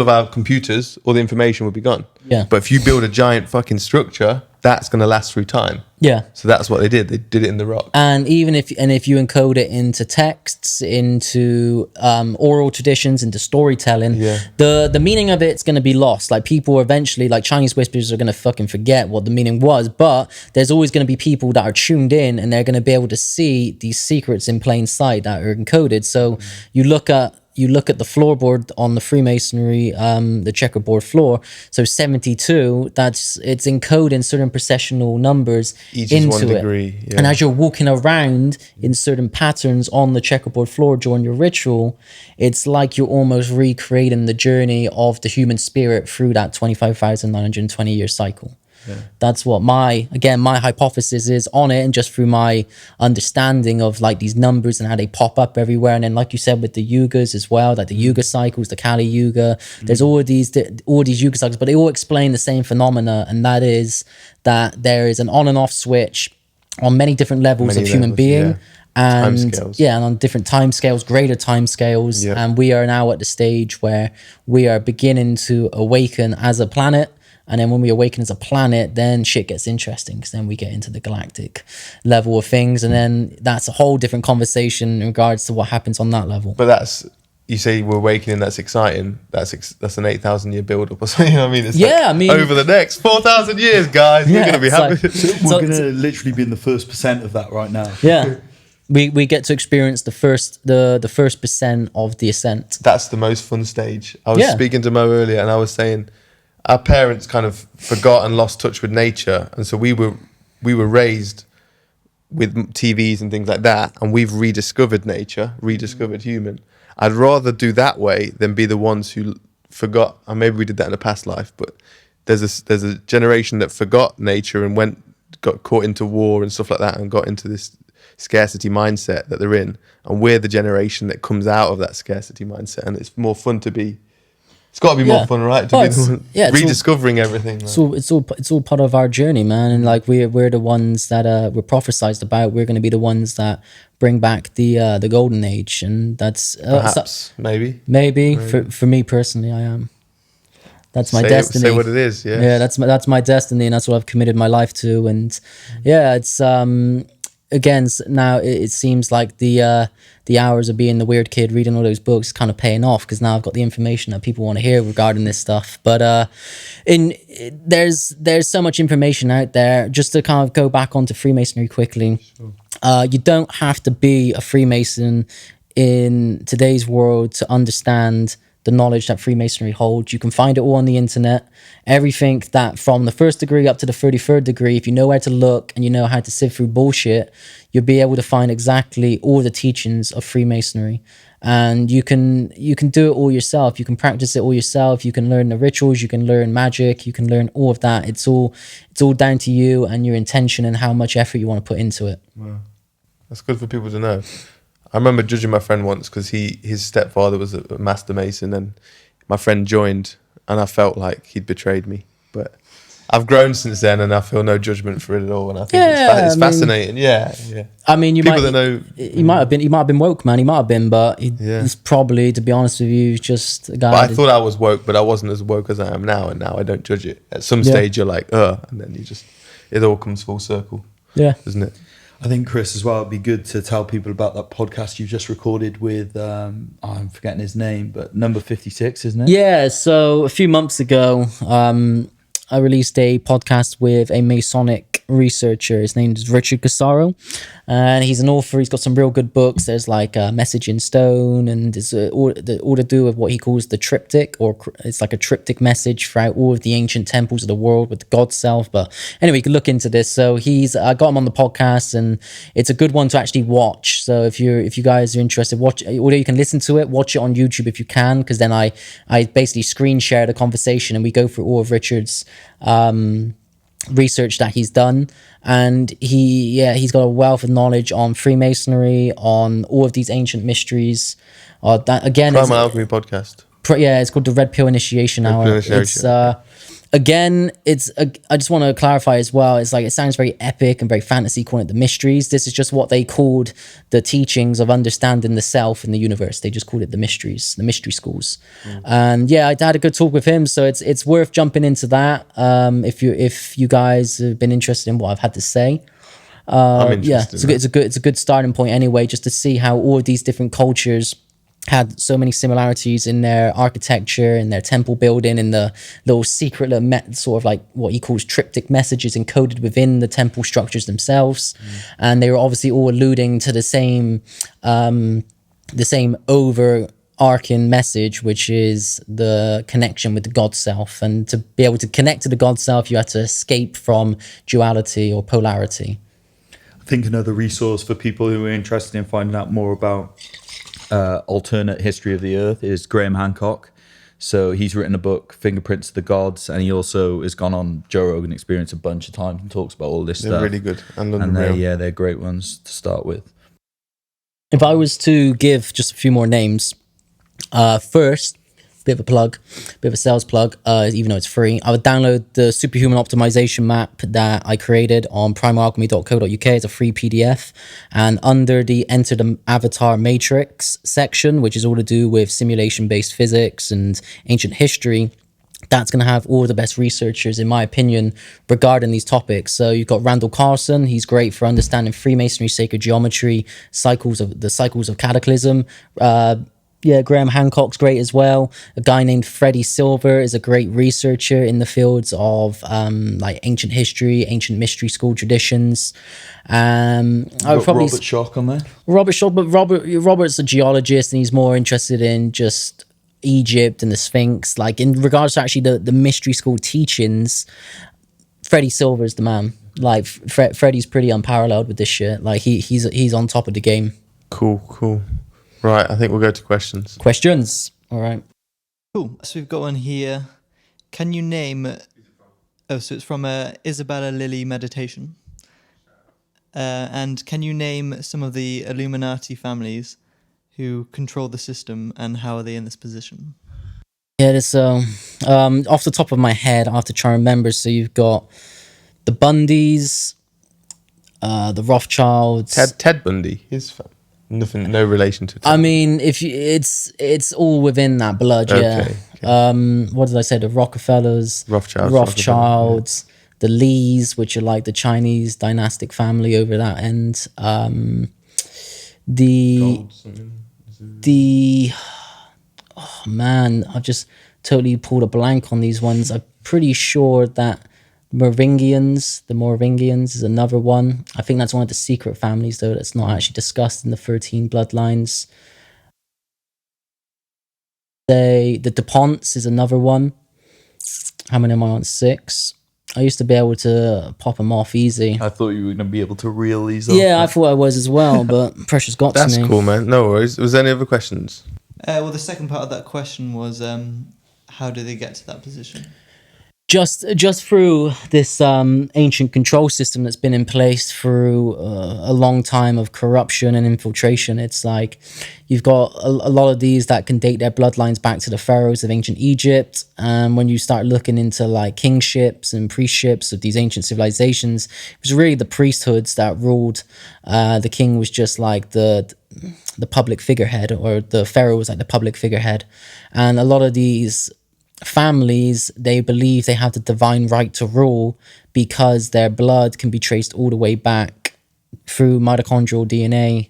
our computers, all the information would be gone. Yeah. But if you build a giant fucking structure, that's going to last through time. Yeah. So that's what they did. They did it in the rock. And even if you encode it into texts, into oral traditions, into storytelling, the meaning of it's going to be lost. Like people eventually, like Chinese whispers, are going to fucking forget what the meaning was. But there's always going to be people that are tuned in, and they're going to be able to see these secrets in plain sight that are encoded. So you look at the floorboard on the Freemasonry, the checkerboard floor. So 72, it's encoding certain processional numbers each into is 1 degree. it. And as you're walking around in certain patterns on the checkerboard floor during your ritual, it's like you're almost recreating the journey of the human spirit through that 25,920 year cycle. Yeah. That's what my hypothesis is on it, and just through my understanding of like these numbers and how they pop up everywhere. And then, like you said, with the yugas as well, like the yuga cycles, the Kali Yuga, there's all these yuga cycles, but they all explain the same phenomena, and that is that there is an on and off switch on many different levels of human being. Yeah. And and on different time scales, greater time scales. And we are now at the stage where we are beginning to awaken as a planet. And then when we awaken as a planet, then shit gets interesting, because then we get into the galactic level of things. And then that's a whole different conversation in regards to what happens on that level. But you say we're awakening, that's exciting. That's an 8,000 year build up or something. I mean, it's over the next 4,000 years, guys, we're going to be happy. We're going to literally be in the first % of that right now. Yeah. We get to experience the first percent of the ascent. That's the most fun stage. I was speaking to Mo earlier, and I was saying, our parents kind of forgot and lost touch with nature, and so we were raised with TVs and things like that, and we've rediscovered nature, rediscovered human. I'd rather do that way than be the ones who forgot, and maybe we did that in a past life, but there's a generation that forgot nature and got caught into war and stuff like that, and got into this scarcity mindset that they're in, and we're the generation that comes out of that scarcity mindset, and it's more fun to be. It's got to be more fun, right? Rediscovering everything. It's all part of our journey, man. And like we're the ones that we're prophesized about. We're going to be the ones that bring back the golden age, and that's perhaps maybe for me personally, I am. That's my destiny. Say what it is. Yeah, that's my destiny, and that's what I've committed my life to. And it's again now it seems like the hours of being the weird kid reading all those books is kind of paying off, because now I've got the information that people want to hear regarding this stuff. But there's so much information out there. Just to kind of go back onto Freemasonry quickly, you don't have to be a Freemason in today's world to understand the knowledge that Freemasonry holds. You can find it all on the internet. Everything that from the 1st degree up to the 33rd degree, if you know where to look and you know how to sift through bullshit, you'll be able to find exactly all the teachings of Freemasonry. And you can do it all yourself. You can practice it all yourself. You can learn the rituals. You can learn magic. You can learn all of that. It's all down to you and your intention and how much effort you want to put into it. Wow. That's good for people to know. I remember judging my friend once because his stepfather was a master mason, and my friend joined, and I felt like he'd betrayed me. But I've grown since then, and I feel no judgment for it at all. And I think it's fascinating. Yeah. I mean, People that know, he might have been woke, man. He might have been, but he's probably, to be honest with you, just a guy. But I thought I was woke, but I wasn't as woke as I am now, and now I don't judge it. At some stage, you're like, and then it all comes full circle. Yeah, doesn't it? I think, Chris, as well, it'd be good to tell people about that podcast you just recorded with, I'm forgetting his name, but number 56, isn't it? Yeah, so a few months ago, I released a podcast with a Masonic researcher. His name is Richard Casaro, and he's an author. He's got some real good books. There's like Message in Stone, and it's all to do with what he calls the triptych, or it's like a triptych message throughout all of the ancient temples of the world with the God self. But anyway, you can look into this. So I got him on the podcast, and it's a good one to actually watch. So if you guys are interested, watch. Although you can listen to it, watch it on YouTube if you can, because then I basically screen share the conversation and we go through all of Richard's research that he's done, and he's got a wealth of knowledge on Freemasonry, on all of these ancient mysteries. That again, Primal Alchemy podcast. It's called the Red Pill Initiation Hour. I just want to clarify as well. It's like, it sounds very epic and very fantasy calling it the mysteries. This is just what they called the teachings of understanding the self in the universe. They just called it the mysteries, the mystery schools. And I had a good talk with him, so it's worth jumping into that. If you guys have been interested in what I've had to say. I'm interested. It's a good starting point anyway, just to see how all of these different cultures had so many similarities in their architecture, in their temple building, in the little secret little sort of like what he calls triptych messages encoded within the temple structures themselves. And they were obviously all alluding to the same overarching message, which is the connection with the God self. And to be able to connect to the God self, you have to escape from duality or polarity. I think another resource for people who are interested in finding out more about alternate history of the earth is Graham Hancock. So he's written a book, Fingerprints of the Gods, and he also has gone on Joe Rogan Experience a bunch of times and talks about all this stuff. They're really good. And they're great ones to start with. If I was to give just a few more names, first, bit of a plug, bit of a sales plug, even though it's free, I would download the Superhuman Optimization Map that I created on primalalchemy.co.uk. It's a free PDF. And under the Enter the Avatar Matrix section, which is all to do with simulation-based physics and ancient history, that's going to have all the best researchers, in my opinion, regarding these topics. So you've got Randall Carlson. He's great for understanding Freemasonry, sacred geometry, cycles of cataclysm. Graham Hancock's great as well. A guy named Freddie Silver is a great researcher in the fields of like ancient history, ancient mystery school traditions. Robert Schoch on there. Robert's a geologist, and he's more interested in just Egypt and the Sphinx. Like, in regards to actually the mystery school teachings, Freddie Silver is the man. Like, Freddie's pretty unparalleled with this shit. Like, he's on top of the game. Cool. Right, I think we'll go to questions. All right. Cool. So we've got one here. Can you name... so it's from Isabella Lilly Meditation. And can you name some of the Illuminati families who control the system, and how are they in this position? Yeah, this off the top of my head, I have to try and remember. So you've got the Bundys, the Rothschilds. Ted Bundy, his family. Nothing, no relation to. I mean, it's all within that blood, yeah. Okay. What did I say? The Rockefellers, Rothschilds, the Lees, which are like the Chinese dynastic family over that end. Oh man, I've just totally pulled a blank on these ones. I'm pretty sure that the Merovingians is another one. I think that's one of the secret families, though, that's not actually discussed in the 13 bloodlines. The DuPonts is another one. How many am I on? 6. I used to be able to pop them off easy. I thought you were going to be able to reel these off. Yeah, I thought I was as well, but pressure's got to me. That's cool, man. No worries. Was there any other questions? Well, the second part of that question was, how do they get to that position? Just through this ancient control system that's been in place through a long time of corruption and infiltration. It's like you've got a lot of these that can date their bloodlines back to the pharaohs of ancient Egypt. And when you start looking into like kingships and priestships of these ancient civilizations, it was really the priesthoods that ruled. The king was just like the public figurehead, or the pharaoh was like the public figurehead. And a lot of these families, they believe they have the divine right to rule because their blood can be traced all the way back through mitochondrial DNA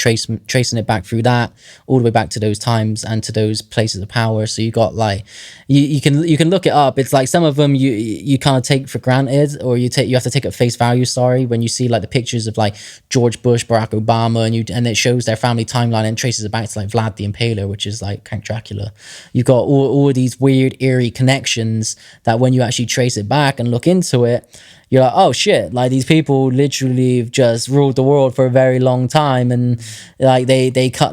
tracing it back through that all the way back to those times and to those places of power. So you got like you can look it up. It's like some of them you kind of take for granted, or you have to take at face value. Sorry, when you see like the pictures of like George Bush, Barack Obama, and it shows their family timeline and traces it back to like Vlad the Impaler, which is like Count Dracula. You've got all of these weird eerie connections that when you actually trace it back and look into it, you're like, oh shit, like these people literally have just ruled the world for a very long time. And like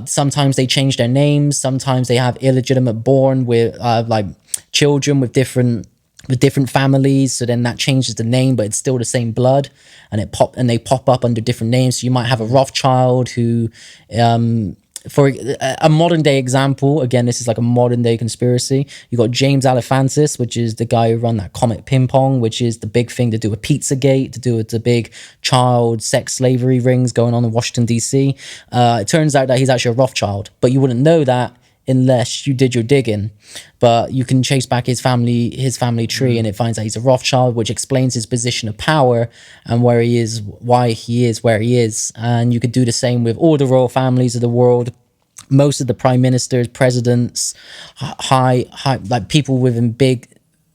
sometimes they change their names, sometimes they have illegitimate born with like children with different families, so then that changes the name, but it's still the same blood, and they pop up under different names. So you might have a Rothschild who for a modern day example, again, this is like a modern day conspiracy. You got James Alefantis, which is the guy who run that Comet Ping Pong, which is the big thing to do with Pizzagate, to do with the big child sex slavery rings going on in Washington DC. It turns out that he's actually a Rothschild, but you wouldn't know that unless you did your digging. But you can chase back his family tree, and it finds out he's a Rothschild, which explains his position of power and where he is, why he is where he is. And you could do the same with all the royal families of the world. Most of the prime ministers, presidents, high like people within big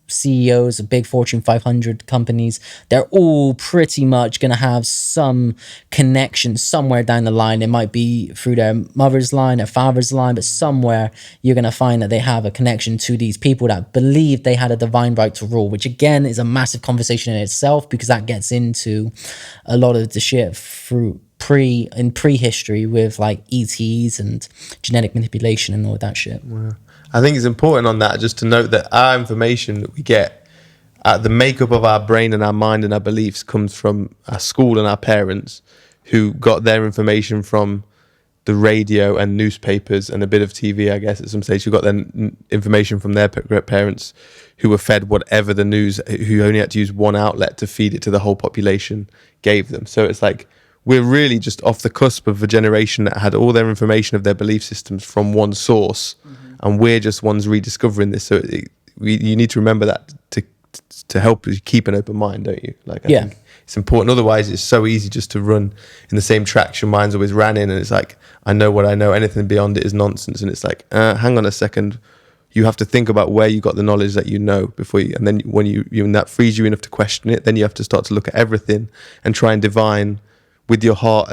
CEOs of big Fortune 500 companies, they're all pretty much going to have some connection somewhere down the line. It might be through their mother's line, their father's line, but somewhere you're going to find that they have a connection to these people that believe they had a divine right to rule, which again is a massive conversation in itself, because that gets into a lot of the shit through prehistory with like ETs and genetic manipulation and all that shit. Wow. I think it's important on that just to note that our information that we get, the makeup of our brain and our mind and our beliefs comes from our school and our parents, who got their information from the radio and newspapers and a bit of TV, I guess, at some stage, who got their information from their parents, who were fed whatever the news, who only had to use one outlet to feed it to the whole population, gave them. So it's like, we're really just off the cusp of a generation that had all their information of their belief systems from one source. And we're just ones rediscovering this. So you need to remember that to help you keep an open mind, don't you? Like, I think it's important. Otherwise, it's so easy just to run in the same tracks your mind's always ran in. And it's like, I know what I know. Anything beyond it is nonsense. And it's like, hang on a second. You have to think about where you got the knowledge that you know before you. And then when and that frees you enough to question it, then you have to start to look at everything and try and divine with your heart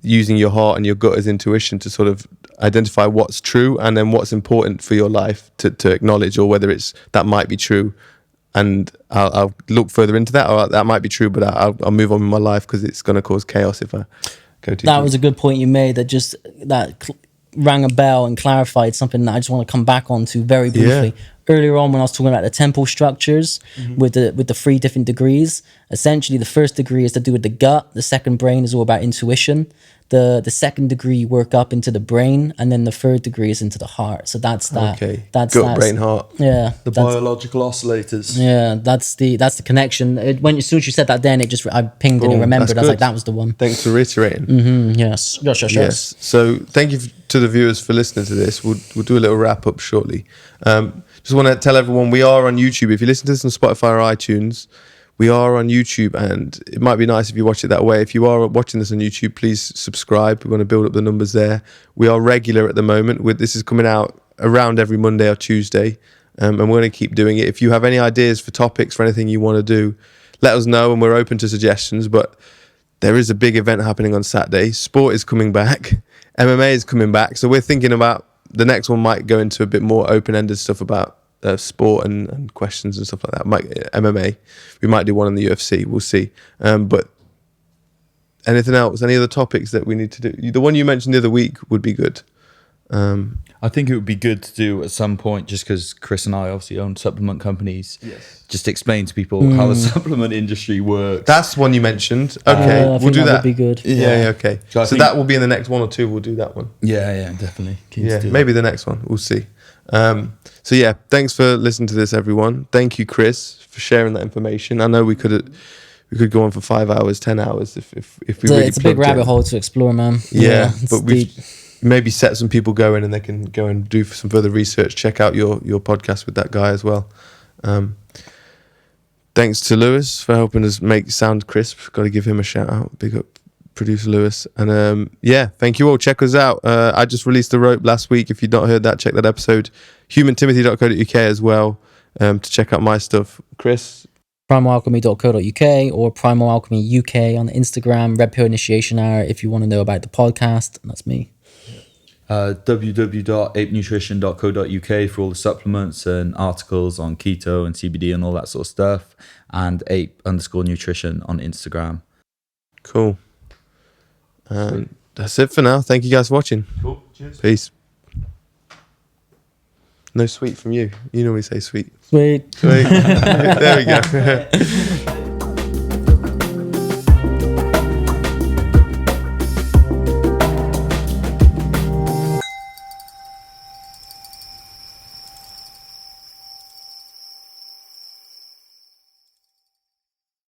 using your heart and your gut as intuition to sort of identify what's true and then what's important for your life to acknowledge, or whether it's that might be true and I'll look further into that, or that might be true but I'll move on with my life because it's going to cause chaos if I go too That was a good point you made, that rang a bell and clarified something that I just want to come back onto very briefly. Earlier on when I was talking about the temple structures with the 3 different degrees, essentially the first degree is to do with the gut, the second brain is all about intuition, the second degree you work up into the brain, and then the third degree is into the heart. So that's that. Okay. That's gut, brain, heart. Yeah. The biological oscillators. Yeah, that's the connection. As soon as you said that, then I pinged it and remembered. I was like, that was the one. Thanks for reiterating. Yes. So thank you to the viewers for listening to this. We'll do a little wrap up shortly. Just want to tell everyone we are on YouTube. If you listen to this on Spotify or iTunes, we are on YouTube, and it might be nice if you watch it that way. If you are watching this on YouTube, please subscribe. We want to build up the numbers there. We are regular at the moment. This is coming out around every Monday or Tuesday, and we're going to keep doing it. If you have any ideas for topics, for anything you want to do, let us know, and we're open to suggestions. But there is a big event happening on Saturday. Sport is coming back. MMA is coming back. So we're thinking about the next one might go into a bit more open-ended stuff about sport and questions and stuff like that. MMA. We might do one on the UFC. We'll see. But anything else? Any other topics that we need to do? The one you mentioned the other week would be good. I think it would be good to do at some point, just because Chris and I obviously own supplement companies. Yes. Just explain to people how the supplement industry works. That's one you mentioned. Okay, we'll do that. Would be good. Yeah, okay. So that will be in the next 1 or 2. We'll do that one. Yeah, definitely. Maybe the next one. We'll see. So yeah, thanks for listening to this, everyone. Thank you, Chris, for sharing that information. I know we could go on for 5 hours, 10 hours if we really. It's a big rabbit hole to explore, man. Yeah, but we've maybe set some people going, and they can go and do some further research. Check out your podcast with that guy as well. Thanks to Lewis for helping us make sound crisp. Got to give him a shout out. Big up producer Lewis. And thank you all. Check us out. I just released the rope last week. If you've not heard that, check that episode. humantimothy.co.uk as well, to check out my stuff. Chris? primalalchemy.co.uk or Primal Alchemy UK on Instagram. Red Pill Initiation Hour if you want to know about the podcast. And that's me. www.apenutrition.co.uk for all the supplements and articles on keto and CBD and all that sort of stuff, and ape_nutrition on Instagram. Cool. And that's it for now. Thank you guys for watching. Cool. Cheers. Peace. No sweet from you. You normally say sweet. Sweet. There we go.